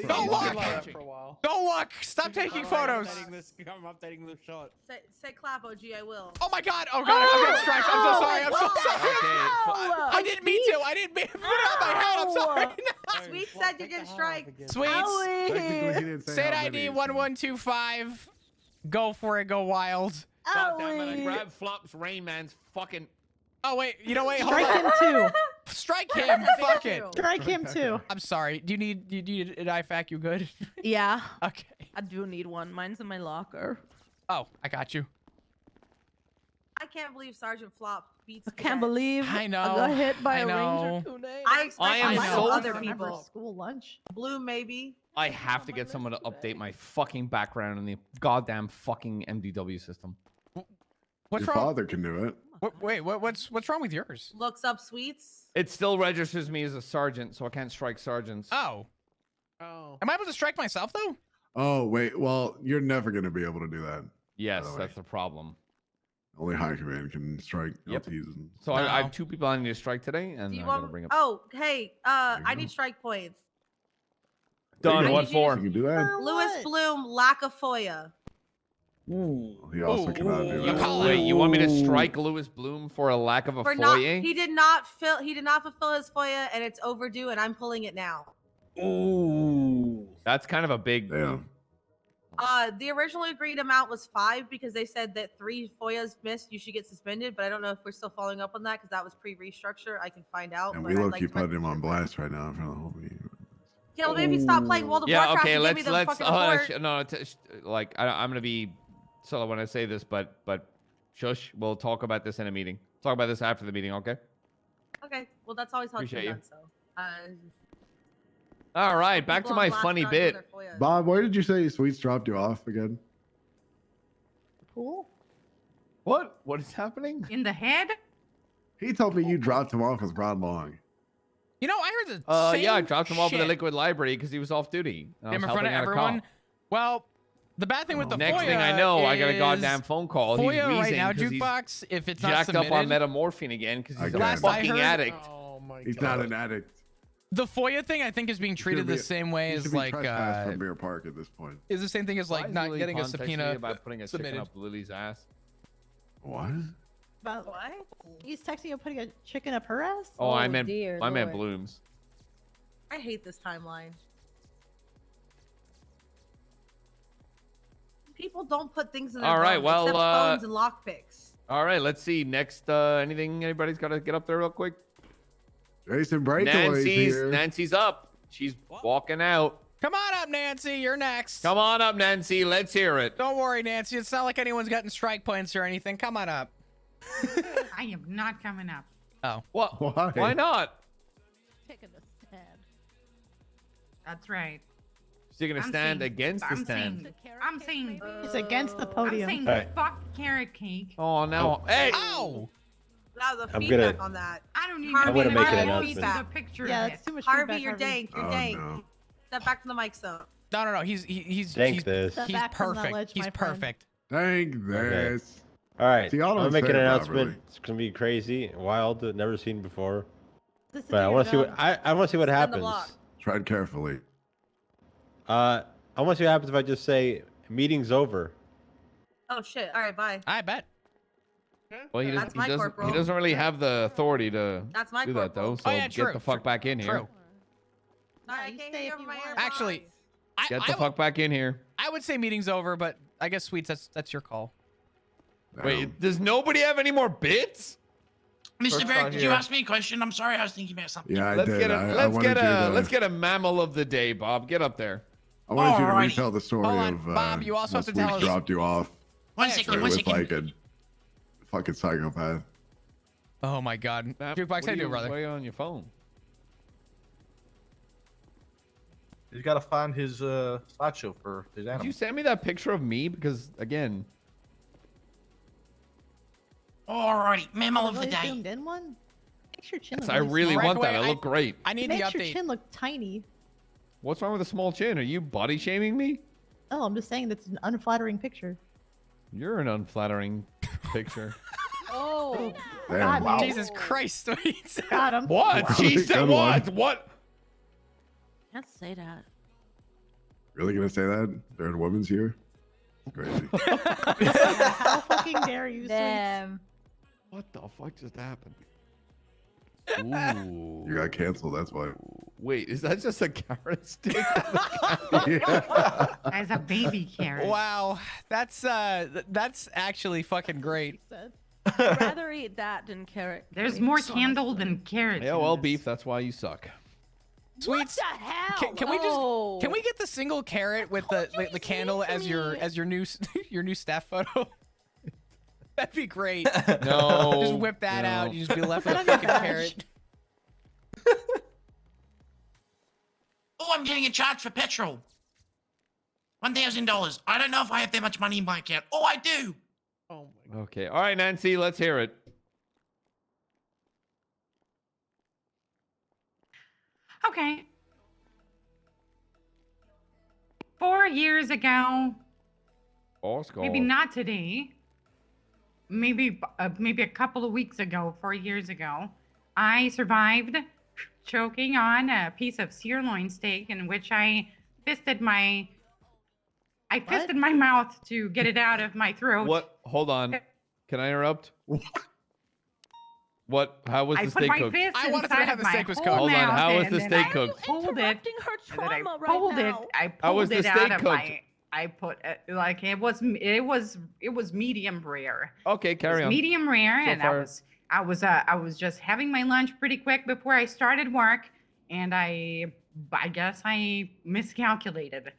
Don't Don't look. look. For a while. Don't look. Stop taking photos. I'm updating this shot. Say clap, OG. I will. Oh my God. Oh God. I'm getting striked. I'm so sorry. I'm so sorry. Ow! I didn't mean to. I didn't mean to put it on my head. I'm sorry. Sweet said you get strike. Sweets. Technically, he didn't say State how ID many, so- 1125. Go for it. Go wild. God damn it! I Owie. grabbed Flops Rain Man's fucking. Oh wait. You know wait. Hold Strike on. him too. Strike him. Fuck it. Strike him too. I'm sorry. Do you need an IFAC? You good? Yeah, Okay. I do need one. Mine's in my locker. Oh, I got you. I can't believe Sergeant Flop beats. I can't cadets. believe I I know, got hit by I a know. ranger today. I expect I am I so other Remember people. school lunch. Blue maybe. I have to get someone to update my fucking background in the goddamn fucking MDW system. What's Your wrong? father can do it. What's wrong with yours? Looks up sweets. It still registers me as a sergeant, so I can't strike sergeants. Oh. Oh. Am I able to strike myself though? Oh wait, well, you're never gonna be able to do that. Yes, By the way. that's the problem. Only high command can strike Yep. LTs. And... So I No. have 2 people I need to strike today, and Do you I gotta want? bring up. Oh, hey. I you need go. strike points. Done. I What need you for? You can do that. For Lewis what? Bloom, lack of FOIA. He also Ooh. cannot do You that. call Wait, you want me to strike Lewis Bloom for a lack of a For not, FOIA? he did not fulfill his FOIA, and it's overdue, and I'm pulling it now. That's kind of a big. Damn. The originally agreed amount was 5 because they said that 3 FOIAs missed, you should get suspended. But I don't know if we're still following up on that because that was pre-restructure. I can find out. And but we I'd low like key to put him on represent- blast right now in front of the whole meeting. Yeah, well, maybe if you stop playing World of Yeah. Warcraft Okay. and give me Let's. the fucking report. No. Like I'm gonna be subtle when I say this, but shush. We'll talk about this in a meeting. Talk about this after the meeting. Okay. Okay, well, that's always how it's been Appreciate you. done. So, All right. Back to people my on blast funny for not doing bit. their FOIAs. Bob, where did you say Sweets dropped you off again? Pool? What? What is happening? In the head? He told me you dropped him off with Broad Long. You know, I heard the same Yeah, I dropped him off in the shit. liquid library because he was off duty. and I Him was in front of helping out a everyone. cop. Well, the bad thing with the Next FOIA thing I know, I got a is goddamn phone call. He's FOIA right wheezing now, 'cause he's jukebox. If it's not jacked submitted, up on metamorphine again because he's Again. a Last I fucking heard- addict. Oh my He's god. not an addict. the FOIA thing, I think, is being treated the same way He as should be like trespassed from Beer Park at this point. is the same thing as Why like is not Lily getting a Pond texting me subpoena about putting a submitted. chicken up Lily's ass. What? About What? He's texting you putting a chicken up her ass? Oh, I Oh, meant dear I meant Lord. Blooms. I hate this timeline. People don't put things in their All right, phones well, except phones and lockpicks. All right, let's see. Next, anything anybody's got to get up there real quick? Jason Breakaway's here. Nancy's up. She's walking out. Come on up, Nancy. You're next. Come on up, Nancy. Let's hear it. Don't worry, Nancy. It's not like anyone's gotten strike points or anything. Come on up. I am not coming up. Oh. What? Why? Why not? Taking a stand. That's right. She's gonna I'm stand saying- against the I'm stand. saying- I'm saying, He's against the I'm podium. saying Alright. fuck carrot cake. Oh, now. Hey! Ow! Now the I'm feedback gonna- on that. I don't even I'm know gonna if make an I announcement. see the picture Yeah, of it's it. too much Harvey, feedback, you're dank. You're Oh, dank. no. Step back from the mic, so. No. He's Thank he's, this. Step he's back from that perfect. ledge, He's my friend. perfect. Thank this. All right, See, y'all I'm don't gonna make say an it announcement. properly. It's gonna be crazy, wild, never seen before. This is But I your want to see what job. I want to see what Spin the happens. block. Tread carefully. I want to see what happens if I just say meeting's over. Oh shit! All right, bye. I bet. Well, That's my he corporal. doesn't really have the authority to That's my do that though. corporal. So Oh, yeah, get true, the fuck back in here. True. Sorry, Yeah, I you can't stay hear you if over you my want. AirPods. Actually, Get the I, fuck back in here. I would say meeting's over, but I guess Sweets, that's your call. Wait, does nobody have any more bits? Mr. Barrett, did you ask me a question? I'm sorry, I was thinking about something. Yeah, I Let's did. get a I let's wanted get you a to- let's get a mammal of the day, Bob. Get up there. I wanted you to Alrighty. retell the story Hold on, of Bob, you also how have to tell Sweets us- dropped you off. One Yeah, second, sure. one With second. like a fucking psychopath. Oh my God. Jukebox, how you doing, brother? Way on your phone. He's got to find his slideshow for his Did animal. you send me that picture of me? Because again, Alrighty, mammal of the Really day. zoomed in one? Makes your chin look I really small. want that. Breakaway, I look great. I need It the makes your update. chin look tiny. What's wrong with a small chin? Are you body shaming me? Oh, I'm just saying that's an unflattering picture. You're an unflattering picture. Oh, Damn. God, Jesus Christ, Sweets. got him. What? She Good said one. what? What? Can't say that. Really gonna say that during Women's Year? Crazy. How fucking dare you, Sweets? Damn. What the fuck just happened? Ooh. You got canceled. That's why. Wait, is that just a carrot stick? Yeah. As a baby carrot. Wow, that's actually fucking great. Said. I'd rather eat that than carrot. There's cake. more So candle much than carrots. Yeah, in well, this. beef. That's why you suck. Sweets. What the hell? Can we just Oh. can we get the single carrot with the candle as your new your new staff photo? That'd be great. No. Just whip that out. You just be left with a Put on your fucking badge. carrot. Oh, I'm getting a charge for petrol. $1,000. I don't know if I have that much money in my account. Oh, I do. Oh my god. Okay. All right, Nancy, let's hear it. Okay. 4 years ago, Oscar. maybe not today, maybe a couple of weeks ago, 4 years ago, I survived choking on a piece of sirloin steak in which I fisted my mouth to get it out of my throat. What? Hold on. Can I interrupt? What? How was I the put steak my cooked? fist I wanted to inside know how of the my steak was whole cooked. Hold on, mouth, how was and the then steak I cooked? pulled it. Interrupting her And then I trauma pulled right it. now. I How was pulled the it out steak of cooked? my. I put like it was medium rare. Okay, It was carry on. medium rare, So and far. I was just having my lunch pretty quick before I started work, and I guess I miscalculated,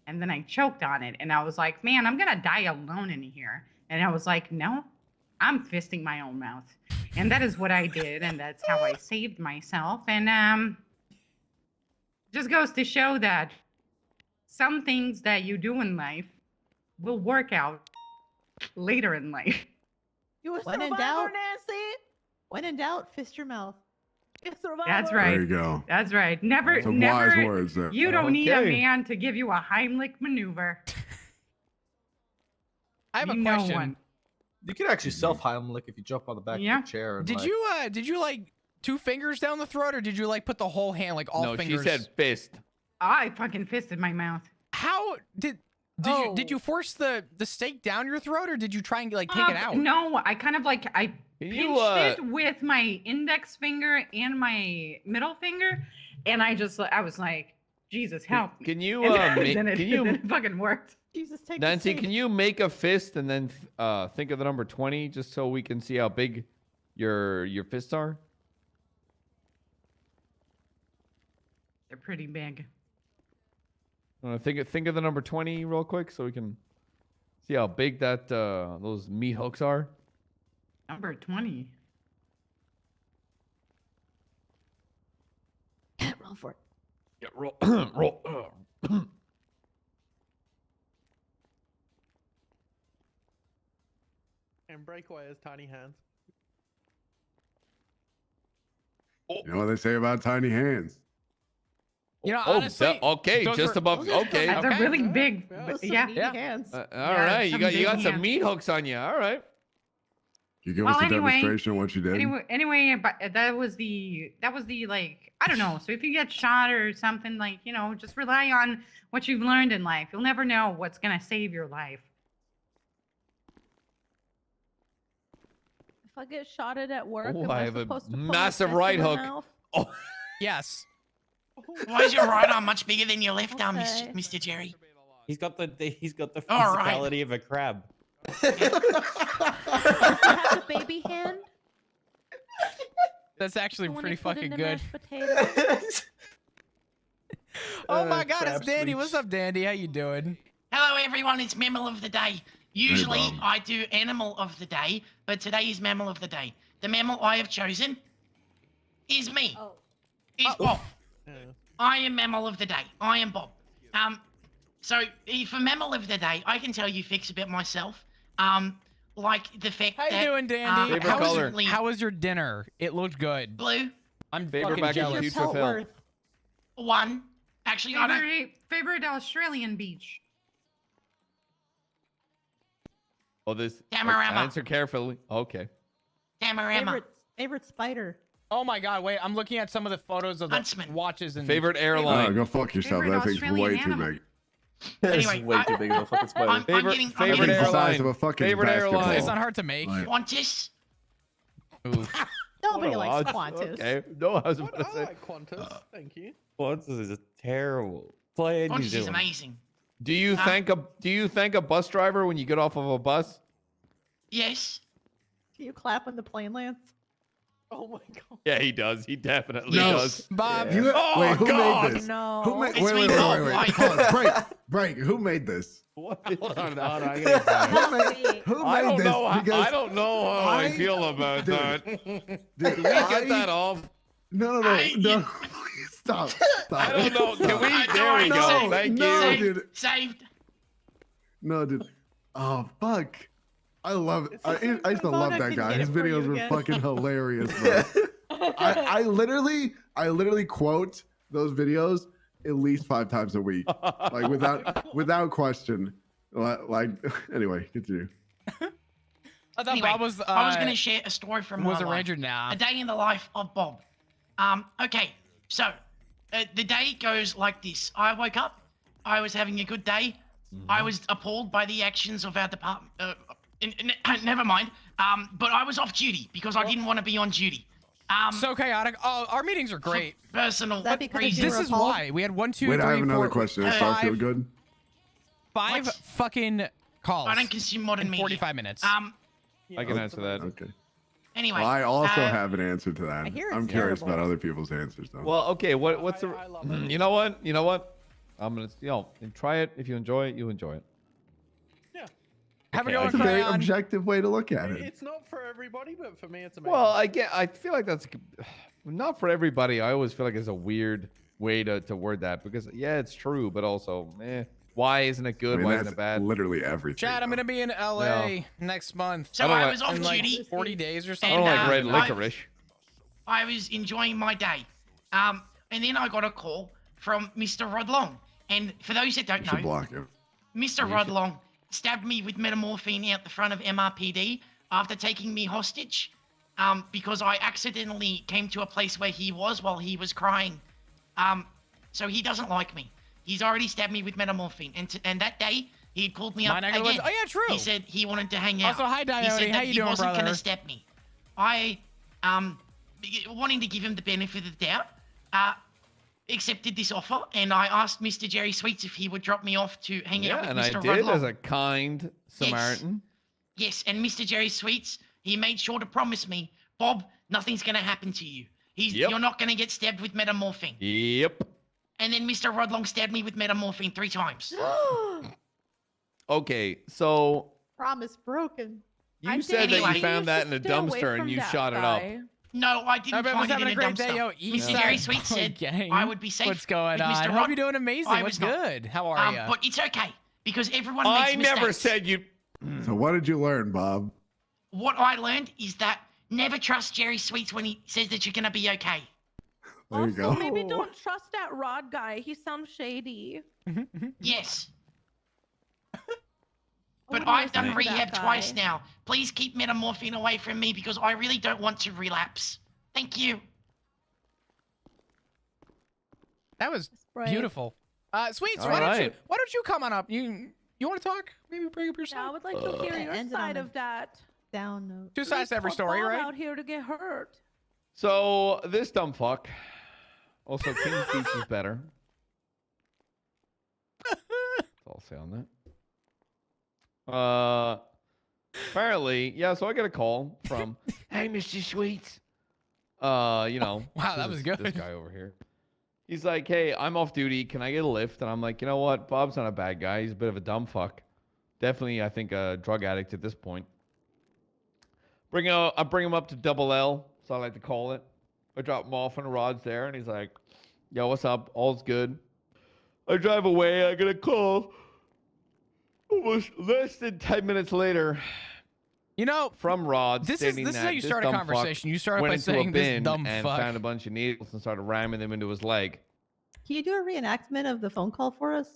and then I choked on it, and I was like, man, I'm gonna die alone in here, and I was like, no, I'm fisting my own mouth, and that is what I did, and that's how I saved myself, and just goes to show that some things that you do in life will work out later in life. You a When in survivor, doubt- Nancy? When in doubt, fist your mouth. You a survivor? That's There right. you go. That's right. Never, Some wise never. words there. You don't need a Okay. man to give you a Heimlich maneuver. I have a You know question. one. You can actually self Heimlich if you jump on the back Yeah. of the chair. And, Did like, you like 2 fingers down the throat, or did you like put the whole hand, like all No, fingers? she said fist. I fucking fisted my mouth. How did you force the steak down your throat, or did you try and like take it out? No, I kind of like I Can pinched you, it with my index finger and my middle finger, and I was like, Jesus help! me." Can you And then, make? then Can then you, it fucking worked. Jesus, take the Nancy? steak. Can you make a fist and then think of the number 20, just so we can see how big your fists are? They're pretty big. Think of the number 20 real quick, so we can see how big that those meat hooks are. Number 20. Roll for it. Yeah, roll, roll. And Breakaway has tiny hands. You know what they say about tiny hands? You know, Oh, honestly, okay, those just were- above. Okay, That's Okay. a really big. Yeah. Those some Yeah. meaty Yeah. hands. all Yeah, right. You some got big some hands. meat hooks on you. All right. You give Well, us a anyway- demonstration of what you did. Anyway, but that was the like, I don't know. So if you get shot or something, like, you know, just rely on what you've learned in life. You'll never know what's gonna save your life. If I get shotted at work, Oh, am I I have a supposed to put my massive fist in right my hook. mouth? Oh, yes. Why is your right arm much bigger than your left arm, Okay. Mr. Jerry? He's got the All right. physicality of a crab. I have the baby hand. That's actually the one pretty you put fucking into good. mashed potatoes. Oh my God, it's crab Dandy. sweets. What's up, Dandy? How you doing? Hello, everyone. It's Mammal of the Day. Usually Bob. I do Animal of the Day, but today is Mammal of the Day. The mammal I have chosen is me. Oh. Is Bob. Yeah. I am Mammal of the Day. I am Bob. So for Mammal of the Day, I can tell you facts about myself. Like the fact How you that doing, Dandy? Favorite How was, color? how was your dinner? It looked good. blue I'm Favorite fucking back in the jealous. Your future pelt film. worth. 1. Actually, I don't. Favorite Australian beach. oh, this. Tamarama. Answer carefully. Okay. Tamarama. Favorite spider. Oh my God, wait, I'm looking at some of the photos of the Huntsman. watches and Favorite Oh, airline. go fuck yourself. Favorite That thing's Australian way too animal. big. Anyway, way too big of a fucking spoiler. I'm getting Favorite It's the size airline. of a fucking Favorite basketball. airline. It's not hard to make. Like, Qantas. Ooh. Nobody What a likes watch. Qantas. Okay. No, I was What? about to I say. like Qantas. Thank you. Qantas is a terrible. Play in New Qantas is Zealand. amazing. Do you thank a bus driver when you get off of a bus? Yes. Do you clap when the plane lands? Oh my god. Yeah, he does. He definitely No. does. Bob, You, Oh, wait, who God. made this? No. Who made? It's Wait, me, wait, wait, Bob, wait, wait. like- Pause. Break. Who made this? What? Hold on. No, I gotta find it. Not me. Who I made don't this? know. Because I don't know how I I- feel about Dude. that. dude, Can we get that off? No. I- Stop. I don't know. Can we? I There we know, go. saved, Thank no, you. dude. Saved. No, dude. Oh fuck. I love it. I used to Phone, love I that can guy. get His it for you videos were again. fucking hilarious, bro. I literally quote those videos at least 5 times a week, like without question. Like anyway, continue. I thought Anyway, Bob was. I was going to share a story from was my a life. ranger now. A day in the life of Bob. Okay, so the day goes like this. I woke up. I was having a good day. I was appalled by the actions of our department. Never mind. But I was off duty because I didn't want to be on duty. So chaotic. Oh, our meetings are great. Personal Is that because you reasons. This were is appalled? why we had 1, 2, Wait, 3, I have another 4, question. Does Star feel good? 5 What? fucking calls. I don't consume modern in media. 45 minutes. I can answer that. Okay. Anyway. Well, I also have an answer to that. I hear it's I'm curious terrible. about other people's answers though. Well, okay. What's the? I love it. You know what? I'm gonna try it. If you enjoy it, you enjoy it. Yeah. Have a okay, go, It's a very Crayon. objective way to look at it. It's not for everybody, but for me, it's amazing. Well, I feel like that's not for everybody. I always feel like it's a weird way to word that because yeah, it's true, but also, why isn't it good? I mean, Why that's isn't it bad? literally everything. Chad, I'm though. gonna be in LA next month. So don't I like- was off in like duty. 40 days or I something. don't like and, red I- licorice. I was enjoying my day. And then I got a call from Mr. Rod Long. And for those that don't You should know, block him. Mr. Rod Long stabbed me with metamorphine out the front of MRPD after taking me hostage because I accidentally came to a place where he was while he was crying. So he doesn't like me. He's already stabbed me with metamorphine. And that day, he had called me up Mine again. was, oh yeah, true. He said he wanted to hang out. Also, hi, He Diody. said How that you he doing, wasn't brother? gonna stab me. I, wanting to give him the benefit of the doubt, accepted this offer, and I asked Mr. Jerry Sweets if he would drop me off to hang out Yeah, with and I Mr. did Rod as Long. a kind Samaritan. Yes, and Mr. Jerry Sweets, he made sure to promise me, Bob, nothing's gonna happen to you. Yep. You're not gonna get stabbed with metamorphine. Yep. And then Mr. Rod Long stabbed me with metamorphine 3 times. Okay, so Promise broken. you said that anyway, you found that in a dumpster and you shot it up. No, I didn't Everyone's find it having in a a great dumpster. day, yo. Mr. East Jerry Side Sweet said gang. I would be safe. What's going with on? Mr. Hope Rod. you're doing amazing. I What's was not. good? How are you? But it's okay because everyone makes I mistakes. never said you. So what did you learn, Bob? What I learned is that never trust Jerry Sweets when he says that you're gonna be okay. There you Also, go. maybe don't trust that Rod guy. He sounds shady. Yes. I But wouldn't I've done listen to that rehab twice guy. now. Please keep metamorphine away from me because I really don't want to relapse. Thank you. That was Right. beautiful. Sweets, All why right. don't you come on up? You want to talk? Maybe bring up your Yeah, I side. would like to hear It your ended on side a- of that. Down note. Two sides to every Poor story, Bob right? out here to get hurt. So this dumb fuck. Also, King's Beach is better. That's all I'll say on that. Apparently, yeah. So I get a call from, "Hey, Mr. Sweets." You know. Wow, that this was is good. This guy over here. He's like, "Hey, I'm off duty. Can I get a lift?" And I'm like, "You know what? Bob's not a bad guy. He's a bit of a dumb fuck. Definitely, I think a drug addict at this point." I bring him up to Double L, so I like to call it. I drop him off on the rods there, and he's like, "Yo, what's up? All's good." I drive away. I get a call. Almost less than 10 minutes later, You know, from Rod, this is stating how that you this start a dumb fuck conversation. You start went by into saying a this bin dumb and fuck. found a bunch of needles and started ramming them into his leg. Can you do a reenactment of the phone call for us?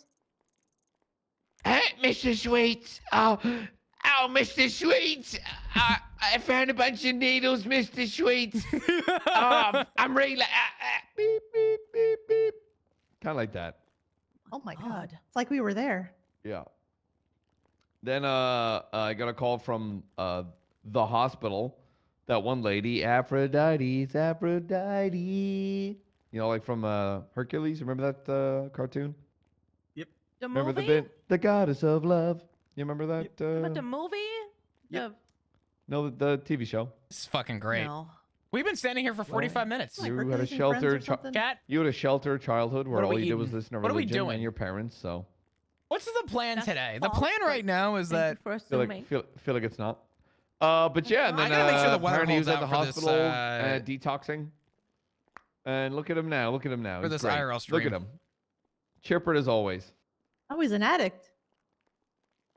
Hey, Mr. Sweets. Oh, Mr. Sweets. I found a bunch of needles, Mr. Sweets. I'm really beep, beep, beep, beep. Kind of like that. Oh my god. It's like we were there. Yeah. Then I got a call from the hospital. That one lady, Aphrodite. You know, like from Hercules. Remember that cartoon? The Remember movie? the bit? The goddess of love. You remember that? But the movie? Yep. No, the TV show. It's fucking great. No. We've been standing here for 45 minutes. Like You had a Hercules and Friends or sheltered something? Cat, You had a sheltered childhood where What are all we you did was eating? listen to What are we religion doing? and your parents. So what's the plan That's today? The false, plan but right now is Thank you that for feel assuming. like it's not. But yeah, and I then gotta make sure the weather apparently he was holds at the out for this, hospital detoxing. And look at him now. Look at him now. For He's this great. IRL Look stream. at him. Chippered as always. Oh, he's an addict.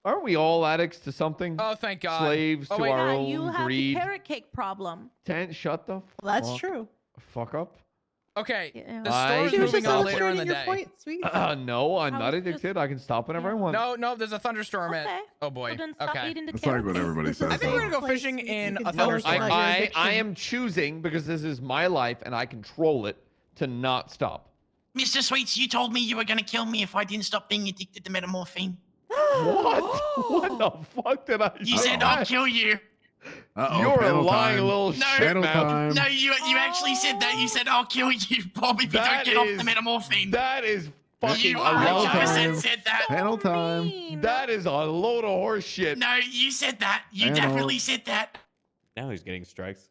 Aren't we all addicts to something? oh, thank God. Slaves Oh, to wait. our Yeah, own you have greed. the carrot cake problem. Shut the Well, that's fuck, true. fuck up. Okay, Yeah. the I store's She was moving just on later in the illustrating your day. point, sweet. No, I'm I not was addicted. just- I can stop whenever I want. No, there's a thunderstorm Okay. at. Oh boy. So then stop Okay. eating the It's like carrot what cake. everybody says. I think we're gonna go Place fishing where you in can a tell us thunderstorm. about your I addiction. am choosing, because this is my life and I control it, to not stop. Mr. Sweets, you told me you were gonna kill me if I didn't stop being addicted to metamorphine. What? What the fuck did I You say? said I'll kill you. Uh-oh, You're a panel lying time. little No. shit Panel mouth. time. No, you actually said that. You said I'll kill you, Bob, if you don't That get off is- the metamorphine. That is fucking You a Panel lie. time. 100% said that. Panel time. Mean. That is a load of horse shit. No, you said that. You Panel. definitely said that. Now he's getting strikes.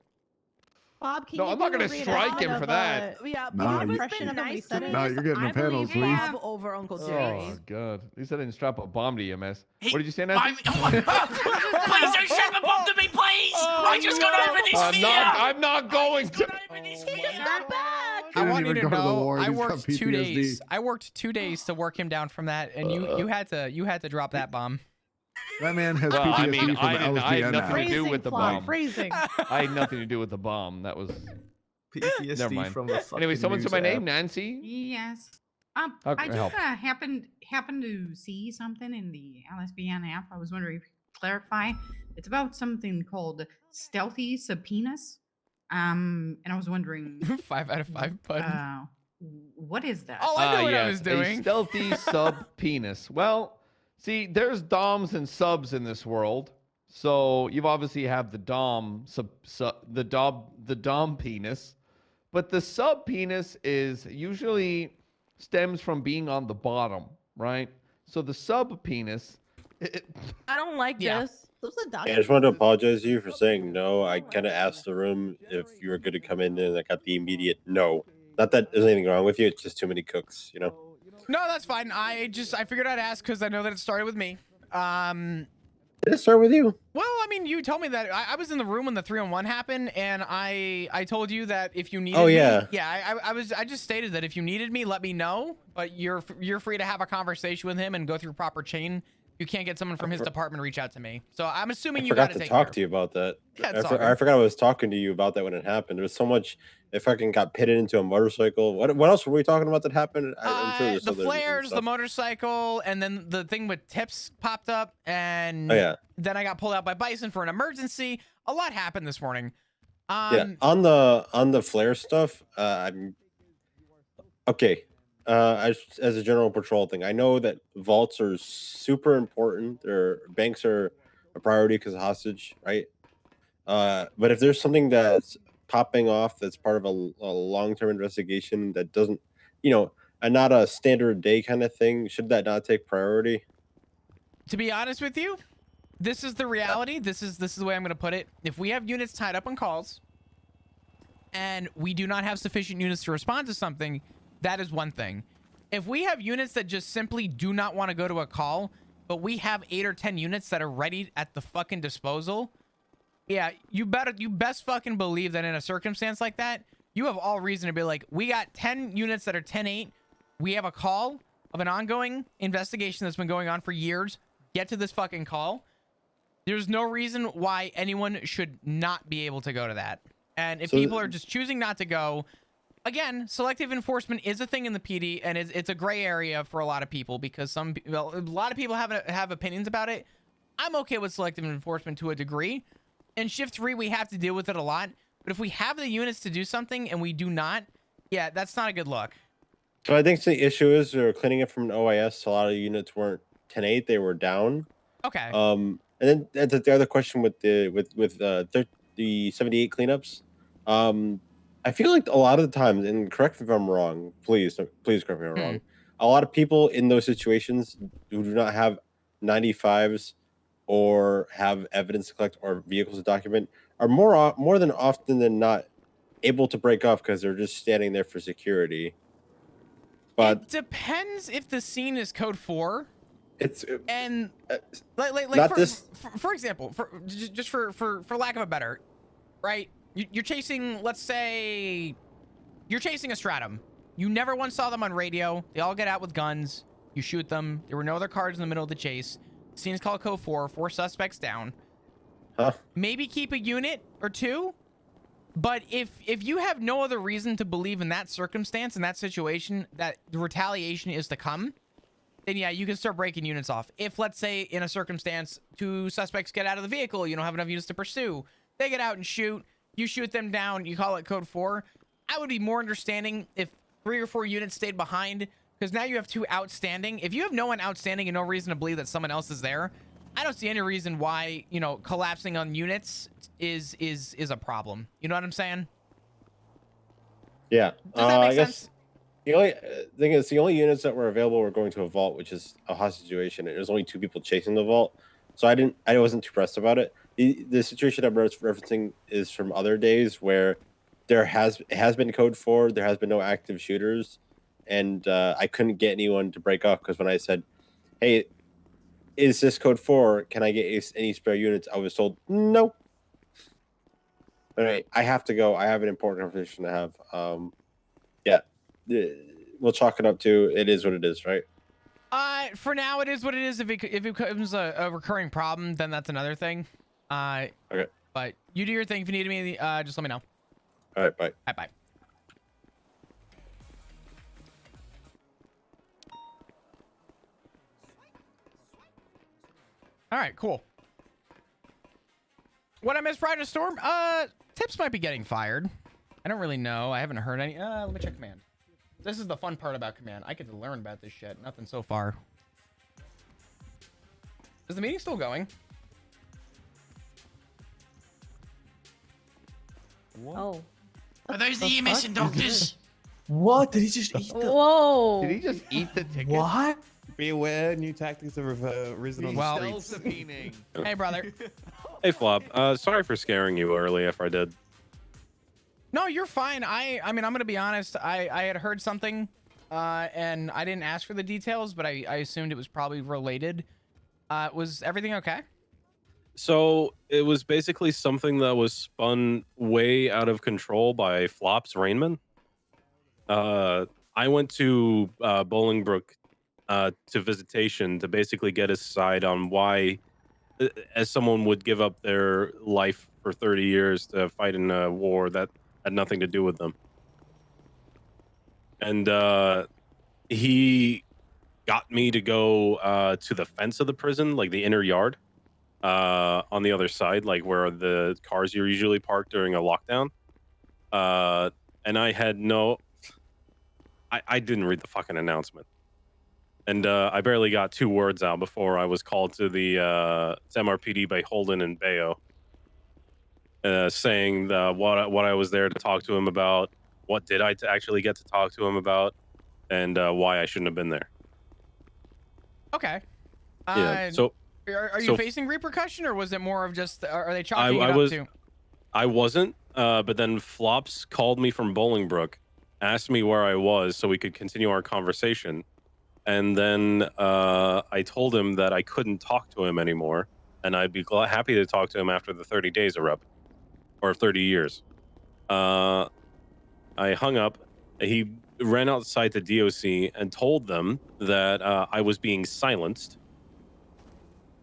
Bob, can No, you I'm not do a gonna strike reenactment him for of, that. Yeah, No, Bob you- has Impression been of when he nice said to it. me. No, you're getting a I panel, believe please. Bob over Uncle Oh Jerry. god. He said I didn't strap a bomb to you, miss. Hey, What did you say, Nancy? Please don't strap a bomb to me, please. I just got over this fear. I'm not going to. Got over this He fear. just got back. He I didn't want you even to go to the know war. I He's got worked 2 PTSD. days. I worked 2 days to work him down from that, and you had to drop that bomb. That man has Well, I PTSD mean, from I had LSBN nothing to now. do with the Fly, bomb. Phrasing. I had nothing to do with the bomb. That was. PTSD Never mind. from the Anyway, fucking someone said news my app. name, Nancy. Yes. How I can I just help? happened to see something in the LSBN app. I was wondering if you could clarify. It's about something called stealthy subpoenas. And I was wondering, 5 out of 5, bud. what is that? Oh, I knew what I yes, was doing. A stealthy sub penis. Well, see, there's doms and subs in this world. So you've obviously have the dom the dom penis, but the sub penis is usually stems from being on the bottom, right? So the sub penis. I don't like Yeah. this. Those are Yeah, I just wanted to apologize to you for saying no. I kind of asked the room if you were good to come in, and I got the immediate no. Not that there's anything wrong with you. It's just too many cooks, you know. No, that's fine. I figured I'd ask because I know that it started with me. Did it start with you? Well, I mean, you told me that I was in the room when the 3-on-1 happened, and I told you that if you needed Oh, me, yeah. I just stated that if you needed me, let me know. But you're free to have a conversation with him and go through proper chain. You can't get someone from his department reach out to me. So I'm assuming I you got forgot to take talk care. to you about that. Yeah, I, it's all I good. forgot I was talking to you about that when it happened. There was so much. If I got pitted into a motorcycle, what else were we talking about that happened? I'm sure there's The other flares, the stuff. motorcycle, and then the thing with tips popped up, and Oh, yeah. then I got pulled out by Bison for an emergency. A lot happened this morning. Yeah, on the flare stuff, I'm okay. As a general patrol thing, I know that vaults are super important. Banks are a priority because of hostage, right? But if there's something that's popping off that's part of a long-term investigation that doesn't, and not a standard day kind of thing, should that not take priority? To be honest with you, this is the reality. This is the way I'm going to put it. If we have units tied up on calls and we do not have sufficient units to respond to something, that is one thing. If we have units that just simply do not want to go to a call, but we have 8 or 10 units that are ready at the fucking disposal, yeah, you best fucking believe that in a circumstance like that, you have all reason to be like, we got 10 units that are 10-8. We have a call of an ongoing investigation that's been going on for years. Get to this fucking call. There's no reason why anyone should not be able to go to that. And if people are just choosing not to go, again, selective enforcement is a thing in the PD, and it's a gray area for a lot of people because a lot of people have opinions about it. I'm okay with selective enforcement to a degree. In Shift 3, we have to deal with it a lot. But if we have the units to do something and we do not, yeah, that's not a good look. So I think the issue is they're cleaning it from an OIS. So a lot of units weren't 10-8; they were down. Okay. And then that's the other question with the 78 cleanups. I feel like a lot of the times, and correct me if I'm wrong, please correct me if I'm wrong. A lot of people in those situations who do not have 95s or have evidence to collect or vehicles to document are more than often than not able to break off because they're just standing there for security. But it depends if the scene is code 4. It's and like not for example, for lack of a better, right? You're chasing, let's say, you're chasing a stratum. You never once saw them on radio. They all get out with guns. You shoot them. There were no other cars in the middle of the chase. Scene is called code 4. 4 suspects down. Huh? Maybe keep a unit or 2. But if you have no other reason to believe in that circumstance, in that situation, that the retaliation is to come, then yeah, you can start breaking units off. If, let's say, in a circumstance, 2 suspects get out of the vehicle, you don't have enough units to pursue, they get out and shoot, you shoot them down, you call it code 4, I would be more understanding if 3 or 4 units stayed behind, because now you have 2 outstanding. If you have no one outstanding and no reason to believe that someone else is there, I don't see any reason why, you know, collapsing on units is a problem. You know what I'm saying? Yeah. Does that make sense? The only thing is, the only units that were available were going to a vault, which is a hostage situation. And there's only 2 people chasing the vault, so I wasn't too pressed about it. The situation I'm referencing is from other days where it has been code 4. There has been no active shooters, and I couldn't get anyone to break off because when I said, "Hey, is this code 4? Can I get any spare units?" I was told no. All right, I have to go. I have an important conversation to have. Yeah, we'll chalk it up to it is what it is, right? For now, it is what it is. If it becomes a recurring problem, then that's another thing. Okay. But you do your thing. If you need me, just let me know. All right, bye. Bye. All right, cool. What I missed prior to Storm? Tips might be getting fired. I don't really know. I haven't heard any. Let me check command. This is the fun part about command. I get to learn about this shit. Nothing so far. Is the meeting still going? What? Oh. Are those the EMS and doctors? What? Did he just eat the... Whoa. Did he just eat the ticket? What? Be aware, new tactics have risen on the streets. Subpoenaing. Hey, brother. Hey, Flop. Sorry for scaring you early if I did. No, you're fine. I mean, I'm going to be honest. I had heard something, and I didn't ask for the details, but I assumed it was probably related. Was everything okay? So it was basically something that was spun way out of control by Flop's Rainman. I went to Bolingbrook to visitation to basically get his side on why, as someone would give up their life for 30 years to fight in a war that had nothing to do with them. And he got me to go to the fence of the prison, like the inner yard, on the other side, like where the cars are usually parked during a lockdown. And I had I didn't read the fucking announcement. And I barely got 2 words out before I was called to the MRPD by Holden and Bayo, saying what I was there to talk to him about, what did I actually get to talk to him about, and why I shouldn't have been there. Okay. Yeah. So are you facing repercussion, or was it more of just are they chalking it up to? I wasn't, but then Flops called me from Bolingbrook, asked me where I was so we could continue our conversation. And then I told him that I couldn't talk to him anymore, and I'd be happy to talk to him after the 30 days are up, or 30 years. I hung up. He ran outside the DOC and told them that I was being silenced.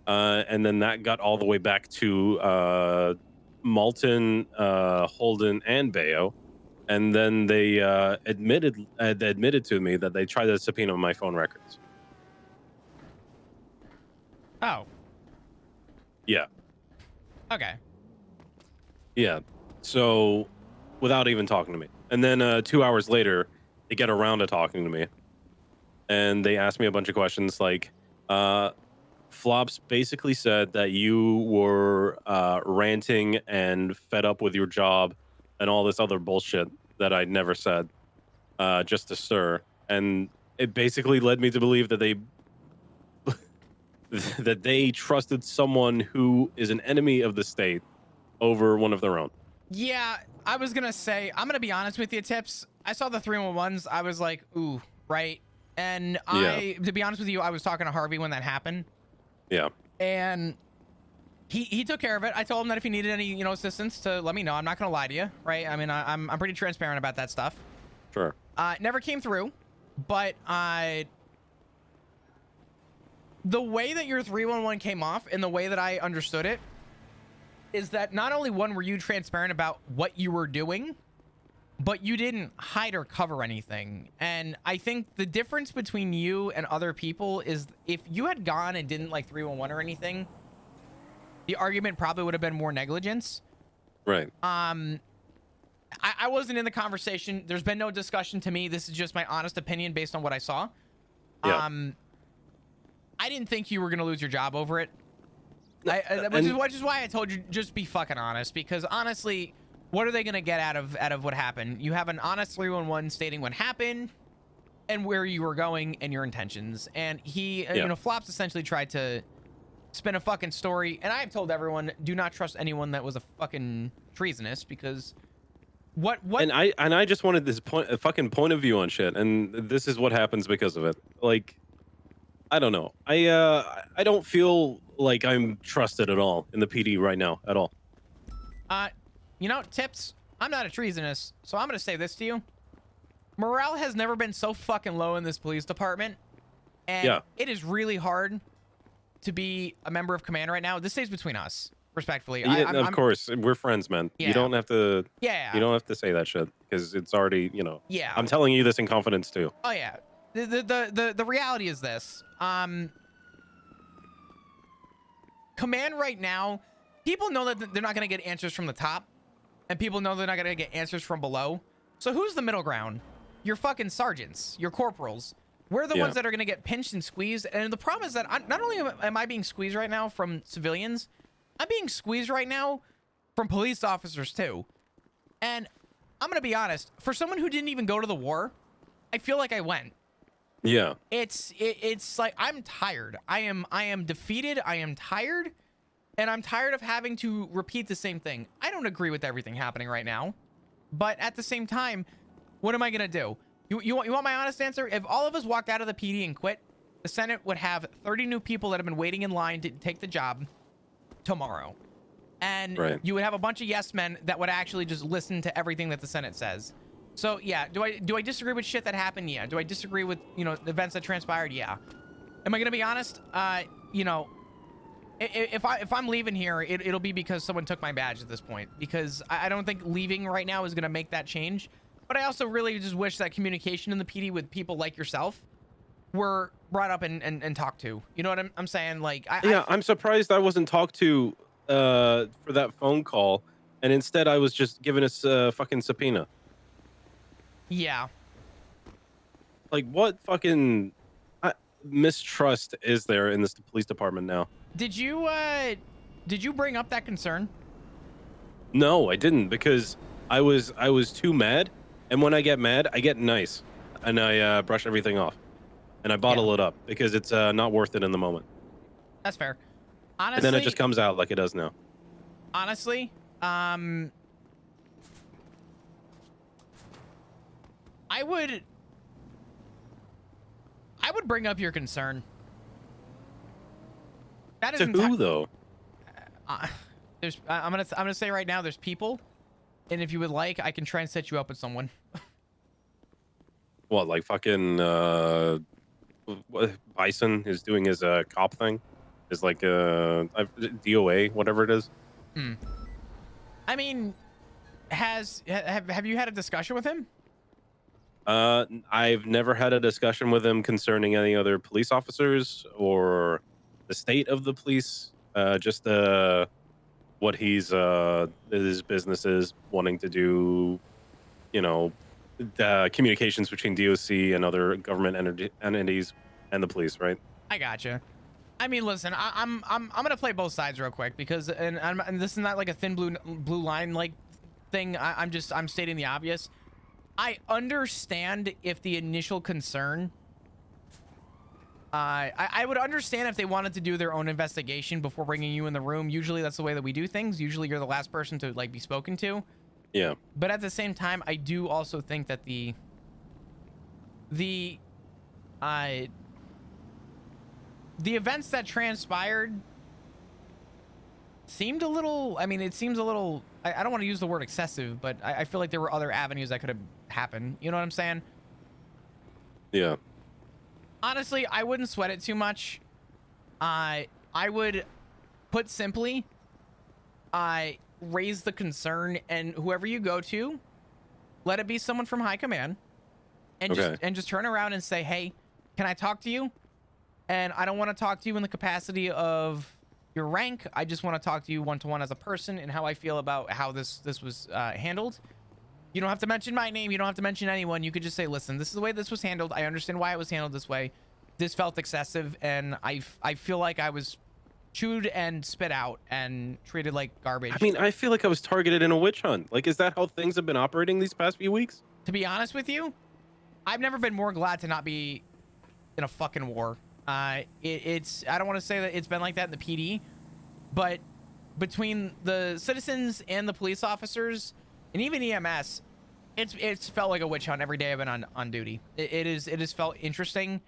And then that got all the way back to Malton, Holden, and Bayo. And then they admitted to me that they tried to subpoena my phone records. Oh. Yeah. Okay. Yeah. So, without even talking to me. And then 2 hours later, they get around to talking to me. and they asked me a bunch of questions like, Flops basically said that you were ranting and fed up with your job and all this other bullshit that I never said, just to stir. And it basically led me to believe that they trusted someone who is an enemy of the state over one of their own. Yeah, I was gonna say, I'm gonna be honest with you, Tips. I saw the 311s. I was like, ooh, right. And to be honest with you, I was talking to Harvey when that happened. Yeah. And he took care of it. I told him that if he needed any, assistance, to let me know. I'm not gonna lie to you, right? I mean, I'm pretty transparent about that stuff. Sure. Never came through, but the way that your 311 came off and the way that I understood it is that not only one were you transparent about what you were doing, but you didn't hide or cover anything. And I think the difference between you and other people is if you had gone and didn't like 311 or anything, the argument probably would have been more negligence. Right. I wasn't in the conversation. There's been no discussion to me. This is just my honest opinion based on what I saw. Yeah. I didn't think you were going to lose your job over it. Which is why I told you, just be fucking honest, because honestly, what are they going to get out of what happened? You have an honest 311 stating what happened and where you were going and your intentions. And he, Flops essentially tried to spin a fucking story. And I've told everyone, do not trust anyone that was a fucking treasonous, because what? And I just wanted this fucking point of view on shit, and this is what happens because of it. Like, I don't know. I don't feel like I'm trusted at all in the PD right now at all. Tips, I'm not a treasonous, so I'm going to say this to you. Morale has never been so fucking low in this police department. And it is really hard to be a member of command right now. This stays between us, respectfully. Yeah, of course. We're friends, man. Yeah. You don't have to Yeah. You don't have to say that shit because it's already, Yeah. I'm telling you this in confidence too. Oh yeah. The reality is this. Command right now, people know that they're not going to get answers from the top, and people know they're not going to get answers from below. So who's the middle ground? Your fucking sergeants, your corporals. We're the ones that are going to get pinched and squeezed. And the problem is that not only am I being squeezed right now from civilians, I'm being squeezed right now from police officers too. And I'm going to be honest, for someone who didn't even go to the war, I feel like I went. Yeah. It's like I'm tired. I am defeated. I am tired. And I'm tired of having to repeat the same thing. I don't agree with everything happening right now. But at the same time, what am I going to do? You want my honest answer? If all of us walked out of the PD and quit, the Senate would have 30 new people that have been waiting in line to take the job tomorrow. And you would have a bunch of yes men that would actually just listen to everything that the Senate says. So yeah, do I disagree with shit that happened? Yeah. Do I disagree with, the events that transpired? Yeah. Am I going to be honest? If I'm leaving here, it'll be because someone took my badge at this point, because I don't think leaving right now is going to make that change. But I also really just wish that communication in the PD with people like yourself were brought up and talked to. You know what I'm saying? Like, I'm surprised I wasn't talked to for that phone call, and instead I was just given a fucking subpoena. Yeah. Like, what fucking mistrust is there in this police department now? Did you bring up that concern? No, I didn't, because I was too mad, and when I get mad, I get nice, and I brush everything off, and I bottle it up because it's not worth it in the moment. That's fair. Honestly, and then it just comes out like it does now. Honestly, I would bring up your concern. That is to who though? I'm gonna say right now, there's people, and if you would like, I can try and set you up with someone. What, like fucking Bison is doing his cop thing? Is like DOA, whatever it is. I mean, have you had a discussion with him? I've never had a discussion with him concerning any other police officers or the state of the police. Just what his business is wanting to do, communications between DOC and other government entities and the police, right? I gotcha. I mean, listen, I'm gonna play both sides real quick because, and this is not like a thin blue line like thing. I'm stating the obvious. I understand if the initial concern. I would understand if they wanted to do their own investigation before bringing you in the room. Usually that's the way that we do things. Usually you're the last person to like be spoken to. Yeah. But at the same time, I do also think that the events that transpired seemed a little, I mean, it seems a little, I don't want to use the word excessive, but I feel like there were other avenues that could have happened. You know what I'm saying? Yeah. Honestly, I wouldn't sweat it too much. I would, put simply, raise the concern, and whoever you go to, let it be someone from high command, and just turn around and say, hey, can I talk to you? And I don't want to talk to you in the capacity of your rank. I just want to talk to you one-to-one as a person and how I feel about how this was handled. You don't have to mention my name. You don't have to mention anyone. You could just say, listen, this is the way this was handled. I understand why it was handled this way. This felt excessive, and I feel like I was chewed and spit out and treated like garbage. I mean, I feel like I was targeted in a witch hunt. Like, is that how things have been operating these past few weeks? To be honest with you, I've never been more glad to not be in a fucking war. It's I don't want to say that it's been like that in the PD, but between the citizens and the police officers and even EMS, it's felt like a witch hunt every day I've been on duty. It has felt interesting,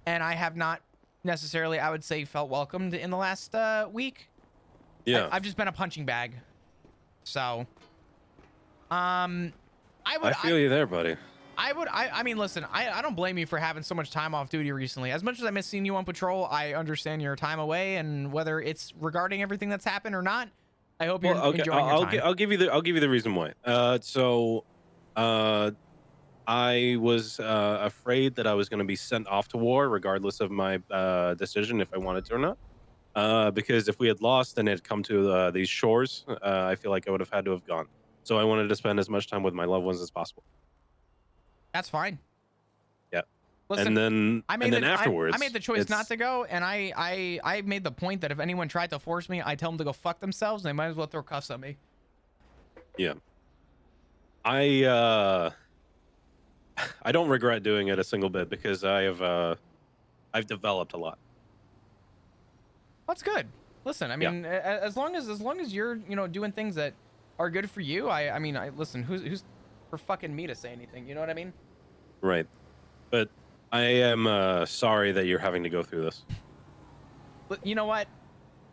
and I have not necessarily, I would say, felt welcomed in the last week. Yeah. I've just been a punching bag. So, I feel you there, buddy. I mean, listen, I don't blame you for having so much time off duty recently. As much as I miss seeing you on patrol, I understand your time away, and whether it's regarding everything that's happened or not, I hope you're enjoying your time. I'll give you the reason why. I was afraid that I was going to be sent off to war, regardless of my decision if I wanted to or not. Because if we had lost and it had come to these shores, I feel like I would have had to have gone. So I wanted to spend as much time with my loved ones as possible. That's fine. Yeah. Listen, and then afterwards, I made the choice not to go, and I made the point that if anyone tried to force me, I tell them to go fuck themselves. They might as well throw cuffs at me. Yeah. I don't regret doing it a single bit because I've developed a lot. That's good. Listen, I mean, as long as you're doing things that are good for you, I mean, listen, who's for fucking me to say anything? You know what I mean? Right. But I am sorry that you're having to go through this. But you know what?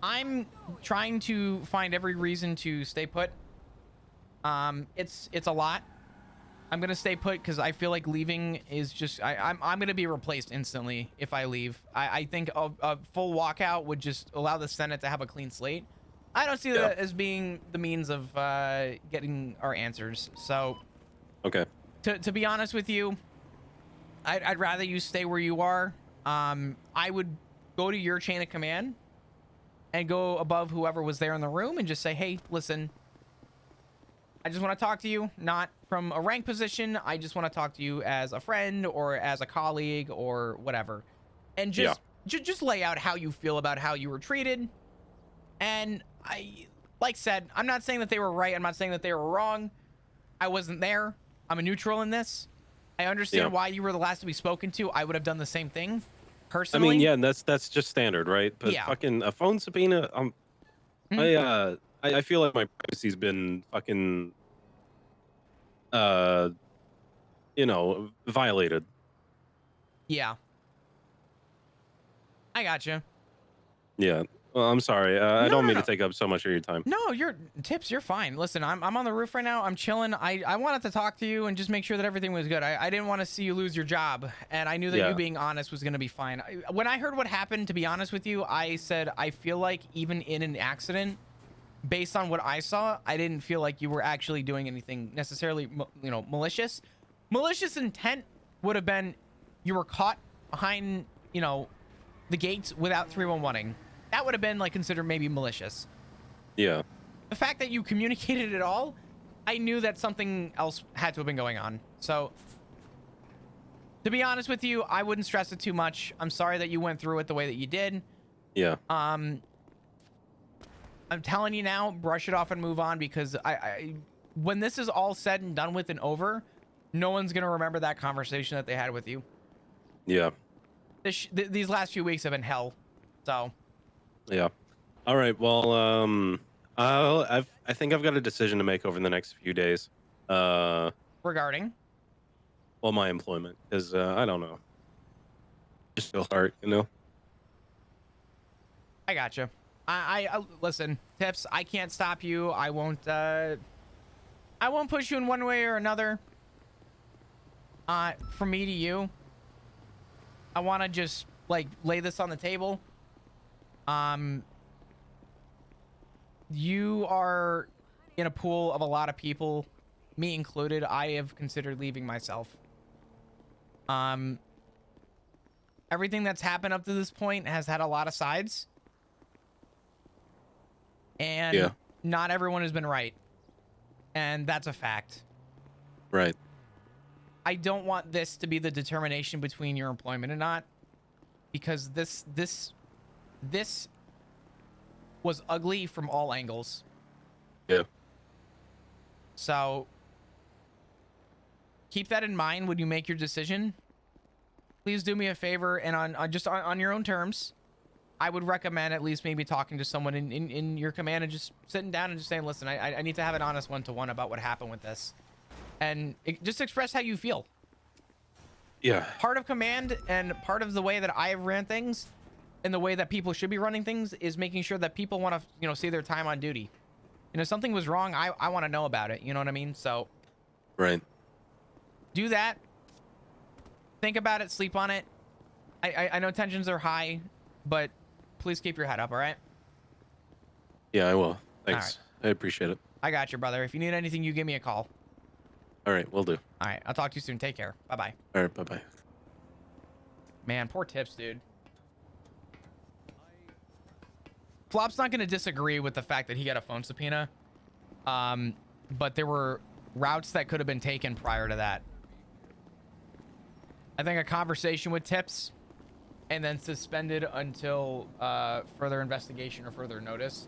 I'm trying to find every reason to stay put. It's a lot. I'm gonna stay put because I feel like leaving is just I'm gonna be replaced instantly if I leave. I think a full walkout would just allow the Senate to have a clean slate. I don't see that as being the means of getting our answers. So, okay. To be honest with you, I'd rather you stay where you are. I would go to your chain of command and go above whoever was there in the room and just say, hey, listen, I just want to talk to you, not from a rank position. I just want to talk to you as a friend or as a colleague or whatever. And just lay out how you feel about how you were treated. And like said, I'm not saying that they were right. I'm not saying that they were wrong. I wasn't there. I'm a neutral in this. I understand why you were the last to be spoken to. I would have done the same thing personally. I mean, yeah, and that's just standard, right? But fucking a phone subpoena, I feel like my privacy's been fucking violated. Yeah. I gotcha. Yeah. Well, I'm sorry. I don't mean to take up so much of your time. No, you're fine. Listen, I'm on the roof right now. I'm chilling. I wanted to talk to you and just make sure that everything was good. I didn't want to see you lose your job, and I knew that you being honest was going to be fine. When I heard what happened, to be honest with you, I said I feel like even in an accident, based on what I saw, I didn't feel like you were actually doing anything necessarily, malicious. Malicious intent would have been you were caught behind, the gates without 311ing. That would have been like considered maybe malicious. Yeah. The fact that you communicated it all, I knew that something else had to have been going on. So, to be honest with you, I wouldn't stress it too much. I'm sorry that you went through it the way that you did. Yeah. I'm telling you now, brush it off and move on, because when this is all said and done with and over, no one's gonna remember that conversation that they had with you. Yeah. These last few weeks have been hell. So. Yeah. All right. Well, I think I've got a decision to make over the next few days. Regarding? Well, my employment, because I don't know. Just feel hard, you know. I gotcha. I listen, Tips. I can't stop you. I won't push you in one way or another. From me to you, I want to just like lay this on the table. You are in a pool of a lot of people, me included. I have considered leaving myself. Everything that's happened up to this point has had a lot of sides. And not everyone has been right. And that's a fact. Right. I don't want this to be the determination between your employment or not, because this was ugly from all angles. Yeah. So keep that in mind when you make your decision. Please do me a favor, and on your own terms, I would recommend at least maybe talking to someone in your command and just sitting down and just saying, listen, I need to have an honest one-to-one about what happened with this. And just express how you feel. Yeah. Part of command and part of the way that I ran things and the way that people should be running things is making sure that people want to, see their time on duty. Something was wrong. I want to know about it. You know what I mean? So. Right. Do that. Think about it. Sleep on it. I know tensions are high, but please keep your head up, all right? Yeah, I will. Thanks. Right. I appreciate it. I got you, brother. If you need anything, you give me a call. All right, will do. All right, I'll talk to you soon. Take care. Bye-bye. All right, bye-bye. Man, poor Tips, dude. Flop's not going to disagree with the fact that he got a phone subpoena. But there were routes that could have been taken prior to that. I think a conversation with Tips and then suspended until further investigation or further notice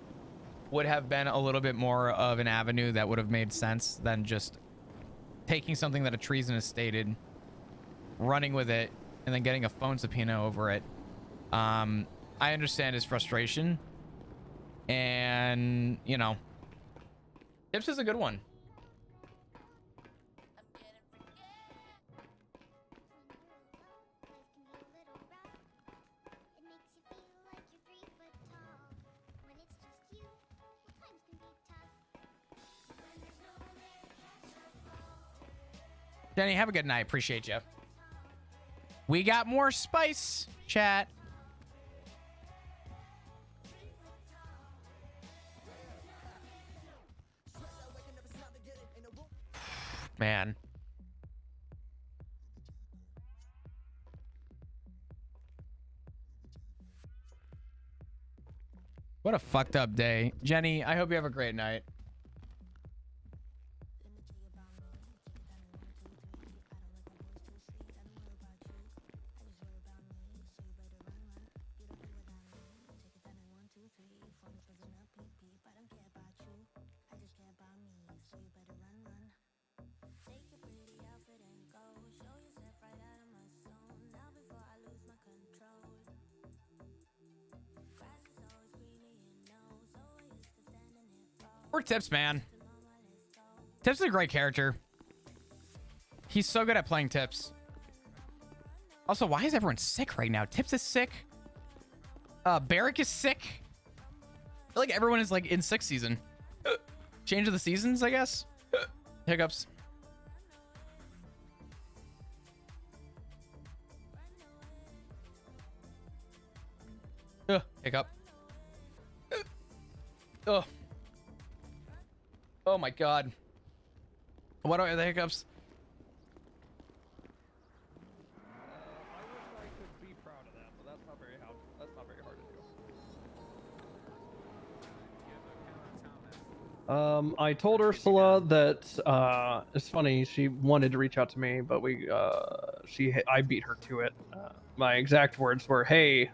would have been a little bit more of an avenue that would have made sense than just taking something that a treason has stated, running with it, and then getting a phone subpoena over it. I understand his frustration, and Tips is a good one. Jenny, have a good night. Appreciate you. We got more spice, chat. Man. What a fucked up day. Jenny, I hope you have a great night. Poor Tips, man. Tips is a great character. He's so good at playing Tips. Also, why is everyone sick right now? Tips is sick. Barrick is sick. I feel like everyone is like in sick season. Change of the seasons, I guess. Hiccups. Hiccup. Ugh. Oh my god. What are the hiccups? I could be proud of that, but that's not very hard to do. I told Ursula that it's funny. She wanted to reach out to me, but I beat her to it. My exact words were, "Hey,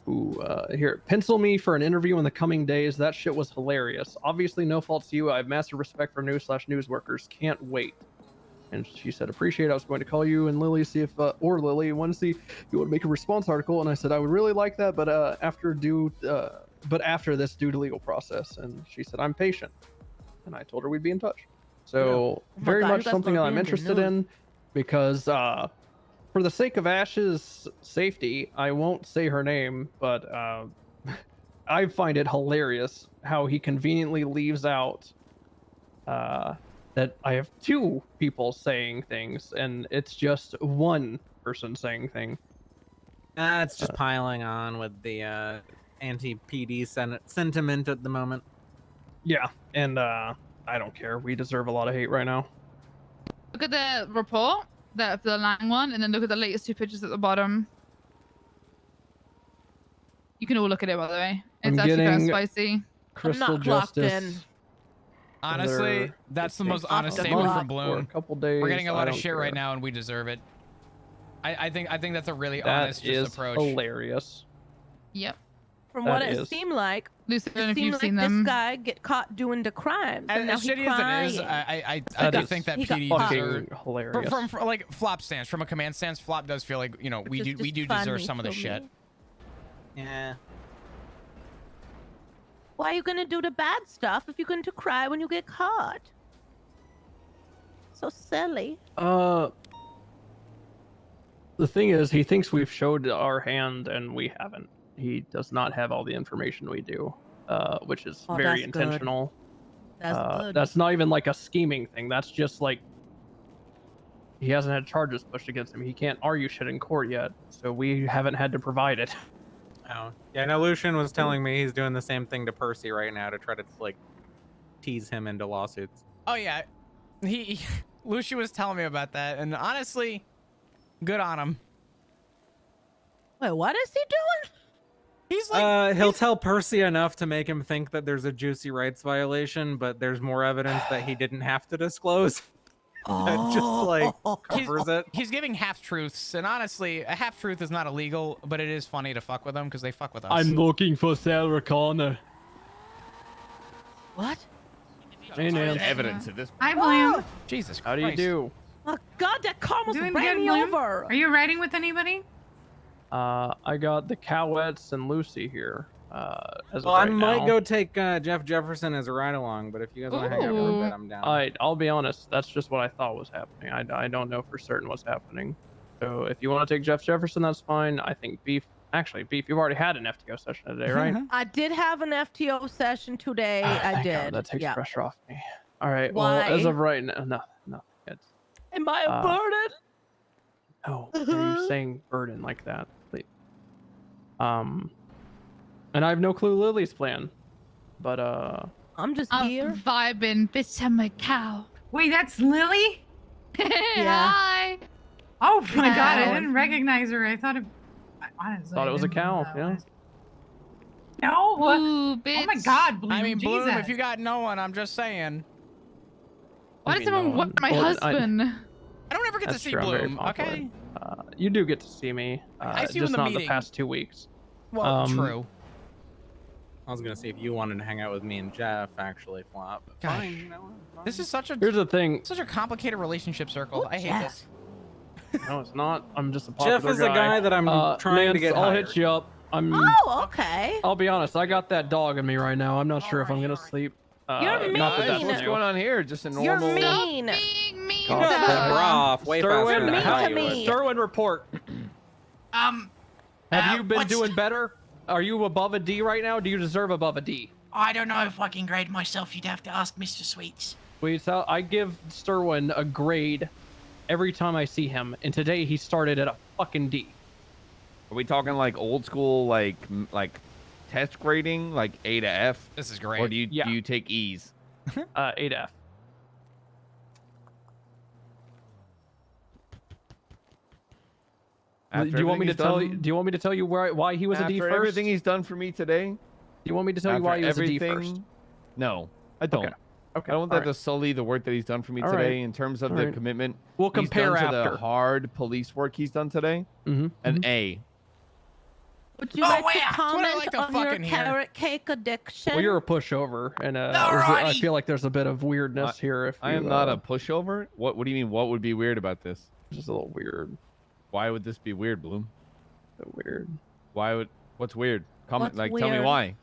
here, pencil me for an interview in the coming days. That shit was hilarious. Obviously, no fault to you. I have massive respect for news/news workers. Can't wait." And she said, "Appreciate it. I was going to call you and Lily, see if or Lily want to see if you want to make a response article." And I said, "I would really like that, but after this due to legal process." And she said, "I'm patient." And I told her we'd be in touch. So Oh my very God, you much guys something love I'm being in the interested news. in, because for the sake of Ash's safety, I won't say her name, but I find it hilarious how he conveniently leaves out that I have two people saying things, and it's just one person saying thing. It's just piling on with the anti-PD sentiment at the moment. Yeah, and I don't care. We deserve a lot of hate right now. Look at the report, the Lang one, and then look at the latest 2 pictures at the bottom. You can all look at it, by the way. It's I'm actually kind of getting spicy. Crystal Justice. Honestly, that's the most honest statement from Bloom. A couple days. We're getting a lot I of don't shit right care. now, and we deserve it. I think that's a really That honest is just approach. hilarious. Yep. From That what it is. seemed like, Lucy, I don't know if seemed you've like seen this them. guy get caught doing the crimes. And now As shitty he as it is, crying. I do is think that he got PD caught. deserve Fucking hilarious. from like Flop stance, from a command stance. Flop does feel like, you know, we Just do find deserve me, some of the kill shit. me. Yeah. Why are you gonna do the bad stuff if you're going to cry when you get caught? So silly. The thing is, he thinks we've showed our hand, and we haven't. He does not have all the information we do, which is Oh, very that's good. intentional. That's good. That's not even like a scheming thing. That's just like he hasn't had charges pushed against him. He can't argue shit in court yet, so we haven't had to provide it. Oh, yeah. No, Lucian was telling me he's doing the same thing to Percy right now to try to like tease him into lawsuits. Oh yeah, Lucia was telling me about that, and honestly, good on him. Wait, what is he doing? He's like, he'll tell Percy enough to make him think that there's a juicy rights violation, but there's more evidence that he didn't have to disclose. That just like covers it. He's giving half truths, and honestly, a half truth is not illegal, but it is funny to fuck with them because they fuck with us. I'm looking for Sarah Connor. What? Hey, Nan. Evidence of this. Hi, Bloom. Jesus Christ. How do you do? Oh God, that car almost Doing ran good, me Bloom. over. Are you riding with anybody? I got the Cowettes and Lucy here. As of Well, I right might now. go take Jeff Jefferson as a ride along, but if you guys want to hang out for a Ooh. bit, I'm down. I'll be honest. That's just what I thought was happening. I don't know for certain what's happening. So if you want to take Jeff Jefferson, that's fine. I think Beef. Actually, Beef, you've already had an FTO session today, right? I did have an FTO session today. I Thank did. God, that takes yeah. pressure off me. All right. Why? Well, as of right now, no. It's, Am I a burden? no, you're saying burden like that. Please. And I have no clue Lily's plan, but I'm just I'm here. vibing. Bitch, I'm a cow. Wait, that's Lily? Hi. Oh my God, I Cow. didn't recognize her. I thought it. Honestly, thought I it was a didn't know cow. that Yeah. was- No. what? Ooh, bitch. Oh my God, Bloom. I mean, Bloom, Jesus. if you got no one, I'm just saying. Why does everyone want my Well, husband? I don't ever get to That's see true, I'm very Bloom, popular. okay? You do get to see me. I see you in just the not meeting. the past 2 weeks. Well, true. I was gonna see if you wanted to hang out with me and Jeff, actually, Flop. But Gosh. fine, you know. This is such a Here's the thing. such a complicated relationship circle. I hate this. No, it's not. I'm just a popular Jeff is a guy that I'm trying to Nance, get I'll hired. hit you up. Oh, okay. I'll be honest. I got that dog in me right now. I'm not sure if I'm gonna sleep. You're Not that that's mean. What's new. going on here? Just a You're normal. mean. Being mean. God, You got that Sterwin. bra off way Sterwin, faster than I mean thought to you me. would. Sterwin, report. Have you been what's- doing better? Are you above a D right now? Do you deserve above a D? I don't know if I can grade myself. You'd have to ask Mr. Sweets. Wait, so I give Sterwin a grade every time I see him, and today he started at a fucking D. Are we talking like old school, like test grading, like A to F? This is great. Or do you Yeah. do you take E's? A to F. After Do you want me to everything tell he's you? done- Do you want me to tell you why he was a D After first? everything he's done for me today? Do you want me to tell you After why he was a D everything first? No, I don't. Okay. I don't want that All to right. sully the work that he's done for me All today right. in terms of All the right. commitment. We'll he's compare done to after. the hard police work he's done today. Mm-hmm. An A. Would you Oh, like yeah. to That's what I comment like to on your fucking hear. carrot cake addiction? Well, you're a pushover, and I feel like there's a bit of weirdness here. If I you, am not a pushover. What do you mean? What would be weird about this? Just a little weird. Why would this be weird, Bloom? Weird. Why would? What's weird? Comment. What's Tell me weird? why.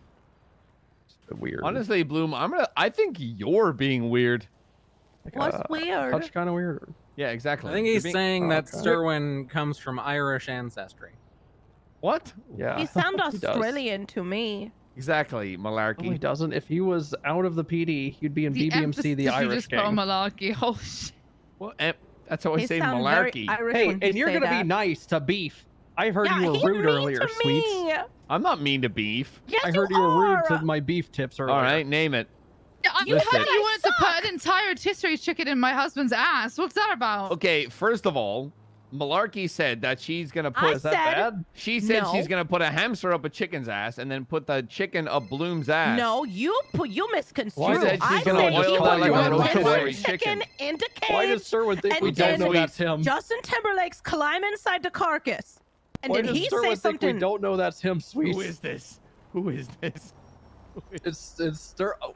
Weird. Honestly, Bloom, I think you're being weird. What's weird? Touch kind of weird. Yeah, exactly. I think You're he's being- saying that okay. Sterwin comes from Irish ancestry. What? Yeah. He sounds he does. Australian to me. Exactly, malarkey. No, he doesn't. If he was out of the PD, he'd be in BBMC, the You Irish just call gang. malarkey. Oh shit. Well, that's how I He say sounds very malarkey. Irish Hey, when and you you're say gonna that. be nice to Beef. I heard Yeah, you were he's rude mean earlier, to Sweets. me. I'm not mean to Beef. Yes, I heard you were rude to my Beef tips earlier. All right, name it. Yeah, I You heard said- you wanted to put an entire rotisserie chicken in my husband's ass. What's that about? Okay, first of all, Malarkey said that she's gonna put. Is that bad? She said No. she's gonna put a hamster up a chicken's ass and then put the chicken up Bloom's ass. No, you misconstrued. Why said she's I gonna said oil he that like put a rotisserie rotisserie chicken chicken. into cage. Why does Sherwin think and we don't then know that's him? Justin Timberlake's climb inside the carcass. And Why did does he Sherwin say think something? we don't know that's him, Sweets? Who is this? Who is this?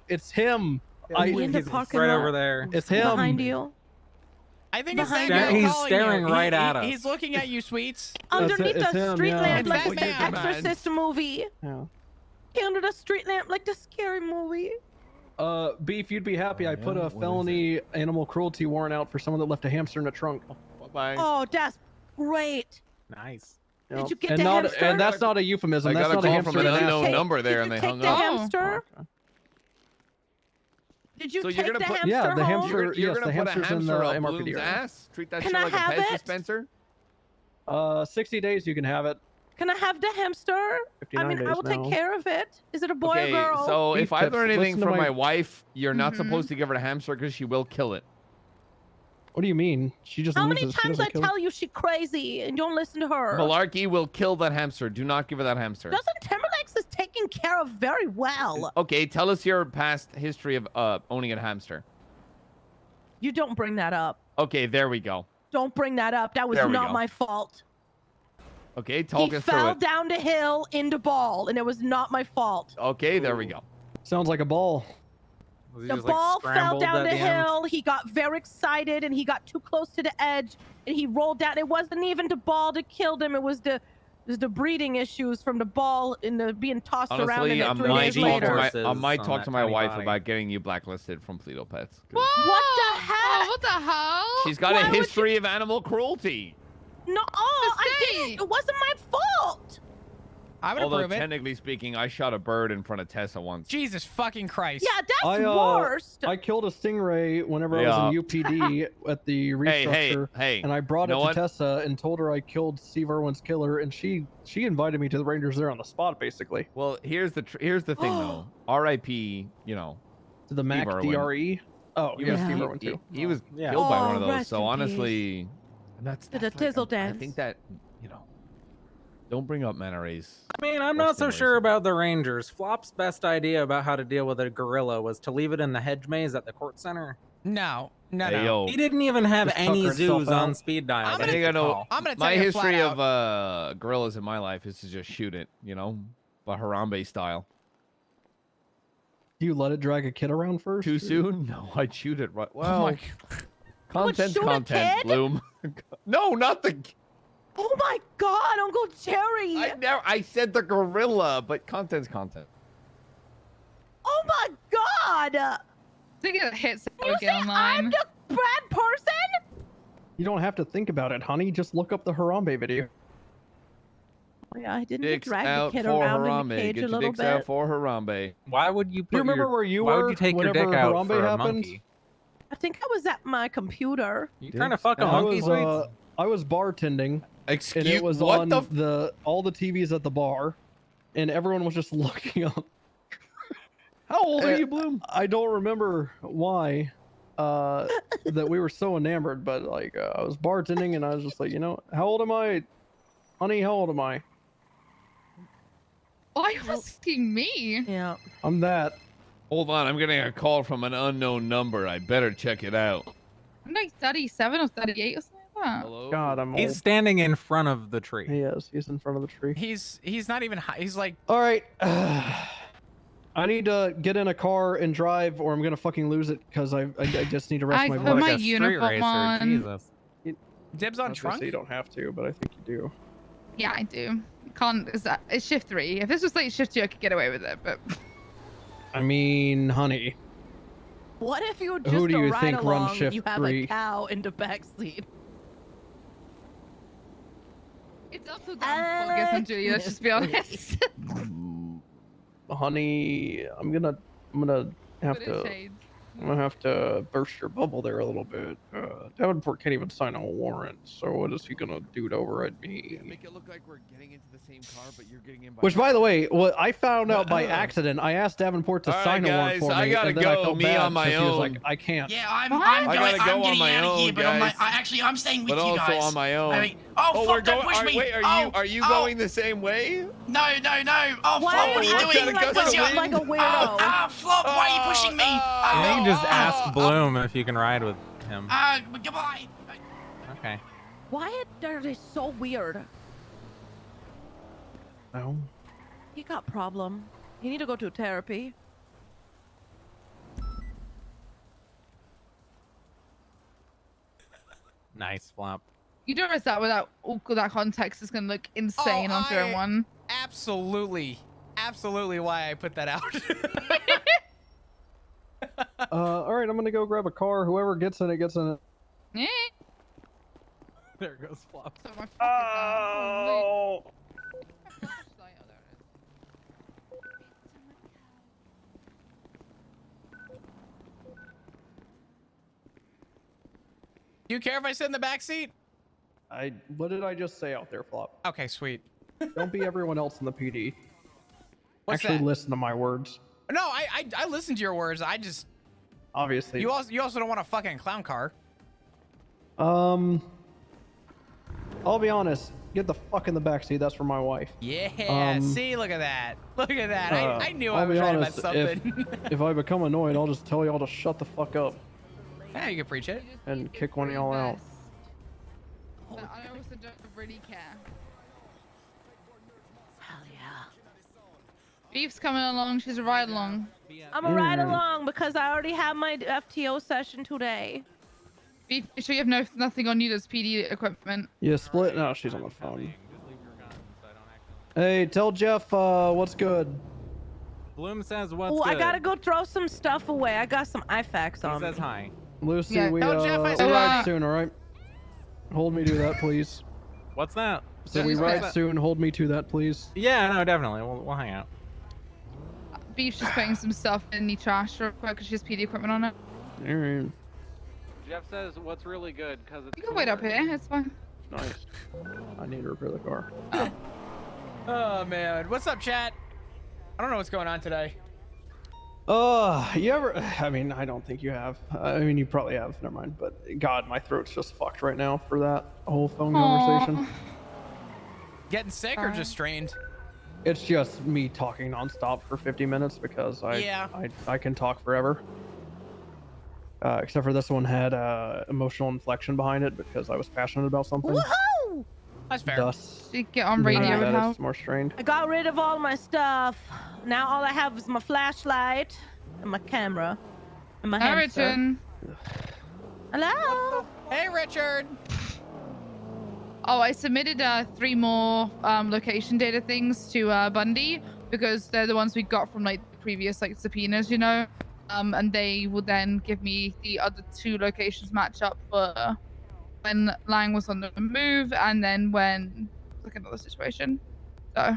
It's him. In the parking right lot, over there. It's him. behind you. I think it's Behind that guy you. He's calling staring you. right at us. He's looking at you, Sweets. Underneath it's the him, street yeah. lamp It's like that the man. Exorcist movie. Yeah. He under the street lamp like the scary movie. Beef, you'd be happy. I put a felony animal cruelty warrant out for someone that left a hamster in a trunk. Bye. Oh, that's great. Nice. Did you get and the not, hamster? And that's not a euphemism. I That's got a not a call hamster. from an in an unknown asshole. number there, and they Did you hung take the up. hamster? Okay. Did you So you're take gonna the put- hamster Yeah, the home? hamster- You're yes, gonna the put a hamster's in hamster the up MRPD Bloom's area. ass? Treat that Can shit I like a have pet it? dispenser? 60 days you can have it. Can I have the hamster? 59 I mean, I days will now. take care of it. Is it a boy Okay, or girl? so Beef if I tips, learn anything listen to from my- my wife, you're not Mm-hmm. supposed to give her a hamster because she will kill it. What do you mean? She just How loses. many She times doesn't I kill- tell you she crazy and you don't listen to her? Malarkey will kill that hamster. Do not give her that hamster. Justin Timberlake's is taken care of very well. Okay, tell us your past history of owning a hamster. You don't bring that up. Okay, there we go. Don't bring that up. That was There we not go. my fault. Okay, talk He us through fell it. down the hill into ball, and it was not my fault. Okay, there we go. Sounds like a ball. Was he The just, like, ball fell scrambled down at the the end? hill. He got very excited, and he got too close to the edge, and he rolled down. It wasn't even the ball that killed him. It was the breathing issues from the ball and the being tossed around. Honestly, And I then 3 might days talk later. to my, I might on talk that to my tiny wife body. about getting you blacklisted from Pleato Pets. 'cause What the hell? Oh, what the hell? She's got Why a would you- history of animal cruelty. No, I didn't. It wasn't my fault. I would Although approve it. technically speaking, I shot a bird in front of Tessa once. Jesus fucking Christ. Yeah, that's I worst. I killed a stingray whenever I Yeah. was in UPD at the Hey, restructure. hey, And I brought you it know to what? Tessa and told her I killed Steve Irwin's killer, and she invited me to the Rangers there on the spot, basically. Well, here's the thing though. R.I.P. You know, To the Mac Irwin. DRE. Oh, He yeah, was, Steve he- Irwin too. he was Yeah. killed by one of Oh, those. rest So in honestly, that's To the like, tizzle I dance. think that don't bring up manta rays. I mean, I'm Or not so stingrays. sure about the Rangers. Flop's best idea about how to deal with a gorilla was to leave it in the hedge maze at the court center. No, no, Hey, no. yo, He didn't even have Just any tucker itself zoos out. on speed dial. I'm I gonna- think I know. I'm gonna tell My you flat history out. of gorillas in my life is to just shoot it. You know, but Harambe style. Do you let it drag a kid around first? Too or- soon? No, I'd shoot it right. Oh Well, my- content's shoot a content. kid? Bloom. No, not the. Oh my God, Uncle Jerry. I said the gorilla, but content's content. Oh my God. I think it hits You it say online. I'm the bad person? You don't have to think about it, honey. Just look up the Harambe video. Oh, yeah, I didn't Dicks drag the out kid for around in Harambe. the cage Get a your little dicks out bit. for Harambe. Why would you put Do you remember your, where you why were would you take your whenever dick out Harambe for a happened? monkey? I think I was at my computer. You trying to fuck a I monkey, was, Sweets? I was bartending, Excuse and it was what on the? all the TVs at the bar, and everyone was just looking up. How old are Uh, you, Bloom? I don't remember why that we were so enamored, but like I was bartending, and I was just like, how old am I, honey? How old am I? Why are you asking me? Yeah. I'm that. Hold on, I'm getting a call from an unknown number. I better check it out. I'm like 37 or 38 or something like that. Hello? God, I'm He's old. standing in front of the tree. He is. He's in front of the tree. He's not even high. He's like, All right. I need to get in a car and drive, or I'm gonna fucking lose it because I just need to rest I my put voice. my Like a street uniform racer, on. Jesus. dibs I on was gonna trunk. say you don't have to, but I think you do. Yeah, I do. Can't. It's shift 3. If this was like shift 2, I could get away with it. But I mean, honey. What if you just Who do you ride think runs along, shift you have 3? a cow in the backseat? it's also damn focus on Julie. Let's just be honest. Honey, I'm gonna have Put in to. shades. I'm gonna have to burst your bubble there a little bit. Davenport can't even sign a warrant, so what is he gonna do to override me? Make it look like we're getting into the same car, but you're getting in by. Which, by the way, what I found out by accident. I asked Davenport to All right, sign a warrant guys, for me, I gotta and then I go. felt Me bad on my 'cause he was own. like, "I can't." Yeah, I'm I going. gotta go I'm on getting my out of here, own, but on my, guys. I'm staying with But you also guys. on my own. I mean, oh, we're fuck, don't going. push me. Are you going the same way? No. Oh, Why Flop, are what are you you acting doing? like What's a- your- like a weirdo? Flop, why are you pushing me? Yeah, you can just ask Bloom if you can ride with him. Goodbye. Okay. Why are they so weird? No. He got problem. You need to go to therapy. Nice flop. You don't realize that without all that context is gonna look insane Oh, onto everyone. Absolutely why I put that out. All right, I'm gonna go grab a car. Whoever gets in it gets in it. Eh. There goes flop. So my oh. Do you care if I sit in the back seat? What did I just say out there, Flop? Okay, sweet. Don't be everyone else in the PD. What's Actually, that? listen to my words. No, I listened to your words. I just Obviously. you also don't want a fucking clown car. I'll be honest. Get the fuck in the backseat. That's for my wife. Yeah. See, look at that. Look at that. I knew I I'll was be right honest, about something. If I become annoyed, I'll just tell y'all to shut the fuck up Yeah, you can preach it. and kick one of y'all out. But I also don't really care. Hell yeah. Beef's coming along. She's a ride along. I'm a ride along because I already have my FTO session today. Beef, you sure you have nothing on you that's PD equipment? You split? No, she's on the phone. Hey, tell Jeff what's good. Bloom says what's Oh, good. I gotta go throw some stuff away. I got some IFACs He on says me. hi. Lucy, Yeah, we tell Jeff I we'll said ride hi. soon, all right? Hold me to that, please. What's that? So we ride soon. Hold me to that, please. Yeah, no, definitely. We'll hang out. Beef's just putting some stuff in the trash real quick because she has PD equipment on it. All right. Jeff says what's really good because it's. You can wait up here. It's fine. Nice. I need to repair the car. Oh man, what's up, chat? I don't know what's going on today. You ever? I mean, I don't think you have. I mean, you probably have. Never mind. But God, my throat's just fucked right now for that whole phone conversation. Getting sick or just strained? It's just me talking nonstop for 50 minutes because I can talk forever. Except for this one had emotional inflection behind it because I was passionate about something. Woohoo! That's fair. Thus, get on radio that with it's more strained. I got rid of all my stuff. Now all I have is my flashlight and my camera and my Hi, hamster. Richard. Hello. Hey, Richard. Oh, I submitted 3 more location data things to Bundy because they're the ones we got from like the previous like subpoenas, you know. And they will then give me the other 2 locations match up for when Lang was on the move and then when like another situation. So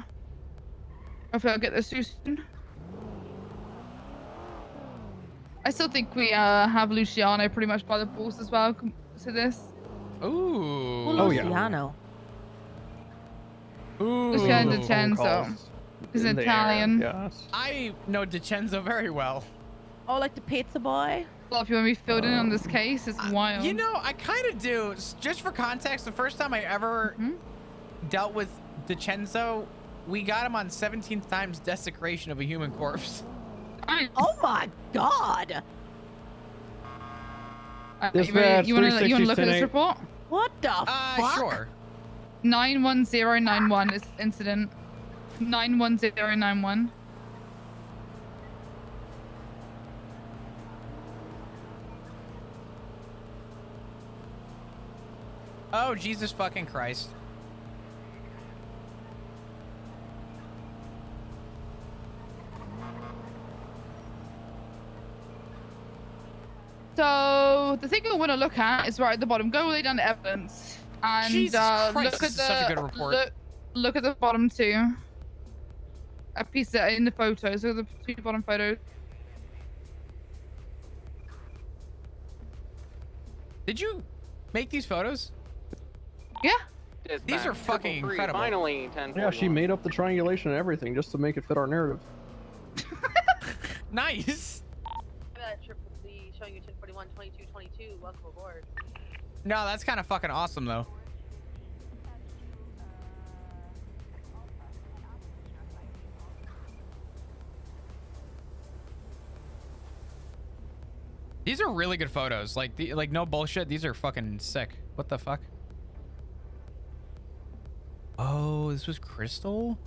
hopefully I'll get this soon. I still think we have Luciano pretty much by the balls as well to this. Ooh. Luciano. Ooh. Luciano DiCenzo. He's in the air, Italian. yes. I know DiCenzo very well. Oh, like the pizza boy? A lot of people want to be filled in on this case. It's wild. You know, I kind of do. Just for context, the first time I ever dealt with DiCenzo, we got him on 17 times desecration of a human corpse. Oh my god. Dispatch, You want to look at 360, this report? What the fuck? Sure. 91091 is incident. 91091. Oh, Jesus fucking Christ. So the thing we want to look at is right at the bottom. Go all the way down to evidence and Jesus Christ, look this at is such a good report. Look at the bottom two. A piece that in the photos. Look at the two bottom photos. Did you make these photos? Yeah. These are fucking incredible. Finally, 10. Yeah, she made up the triangulation and everything just to make it fit our narrative. Nice. That trip with the showing you 1041, 22, 22. Welcome aboard. No, that's kind of fucking awesome though. These are really good photos. Like no bullshit. These are fucking sick. What the fuck? Oh, this was Crystal?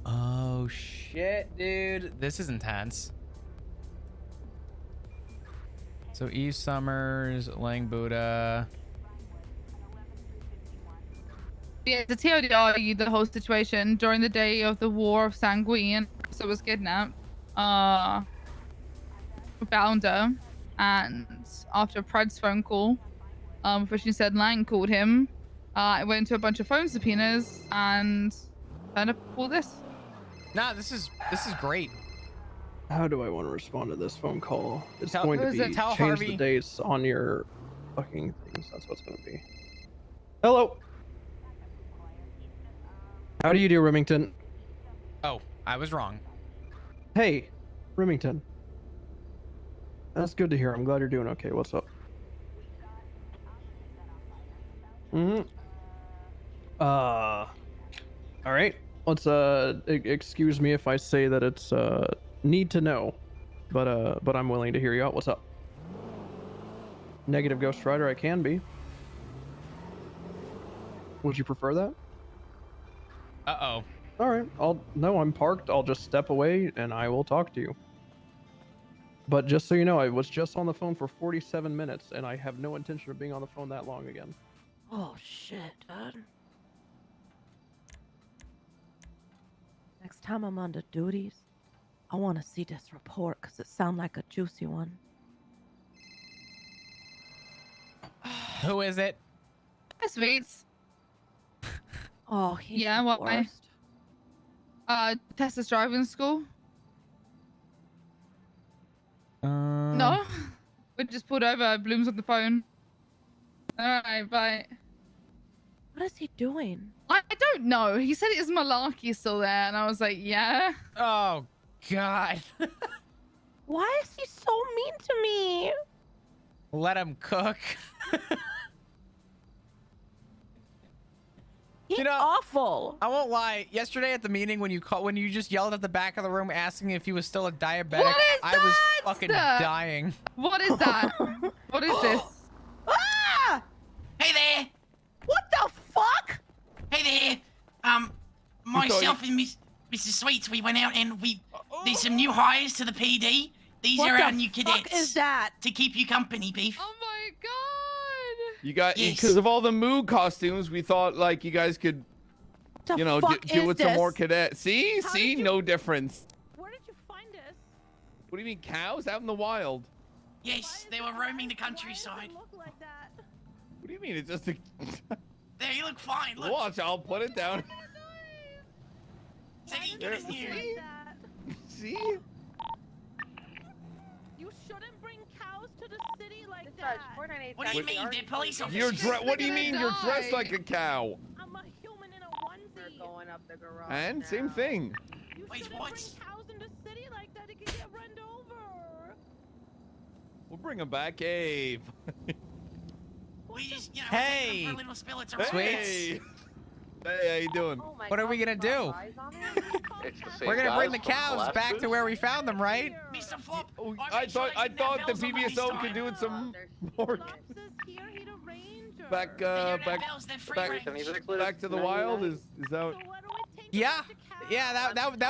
Oh shit, dude. This is intense. So Eve Summers, Lang Buddha. Yeah, the TLDR, the whole situation during the day of the War of Sanguine, so was kidnapped. Found her, and after Pred's phone call, which she said Lang called him, I went into a bunch of phone subpoenas and found up all this. Nah, this is great. How do I want to respond to this phone call? It's Tell- going who to is be it? Tell change Harvey. the dates on your fucking things. That's what's going to be. Hello. How do you do, Remington? Oh, I was wrong. Hey, Remington. That's good to hear. I'm glad you're doing okay. What's up? All right. Let's excuse me if I say that it's need to know, but I'm willing to hear you out. What's up? Negative Ghost Rider, I can be. Would you prefer that? Uh-oh. All right. I'm parked. I'll just step away and I will talk to you. But just so you know, I was just on the phone for 47 minutes and I have no intention of being on the phone that long again. Oh shit, dude. Next time I'm under duties, I want to see this report because it sounds like a juicy one. Who is it? Hi, sweets. Oh, he's Yeah, the what? worst. Tessa's driving school. Um, No, we just pulled over. Bloom's on the phone. All right, bye. What is he doing? I don't know. He said his malarkey is still there, and I was like, yeah. Oh, God. Why is he so mean to me? Let him cook. He's awful. I won't lie. Yesterday at the meeting, when you just yelled at the back of the room asking if he was still a diabetic, What is I was that? fucking dying. What is that? What is this? Ah! Hey there! What the fuck? Hey there! Myself and Mrs. Sweets, we went out and there's some new hires to the PD. These What are the our new fuck cadets. is that? To keep you company, Beef. Oh my god! You got Yes. because of all the mood costumes, we thought like you guys could, The you know, fuck do is with some more this? cadets. See, How see, did you- no difference. Where did you find this? What do you mean, cows out in the wild? Yes, they were roaming the countryside. Why does it look like that? What do you mean? It's just a. There, you look fine. Look. Watch, I'll put it down. Sadie, Why get does us it here. look like that? See? You shouldn't bring cows to the city like Dispatch, that. 498. What do you mean? They're police You're officers. What do you mean? You're dressed die. like a cow? I'm a human in a They're onesie. going up the garage. And same now. thing. You Wait, shouldn't what? bring cows in the city like that. It could get run over. We'll bring him back, Abe. We just, you know, Hey. we're taking them for a little spill. It's Hey. alright. Hey, how you doing? What are we gonna do? We're gonna bring the cows back to where we found them, right? Mr. Flop, I thought the PBSO could do some more. Back to the wild. Is that? Yeah, that would be.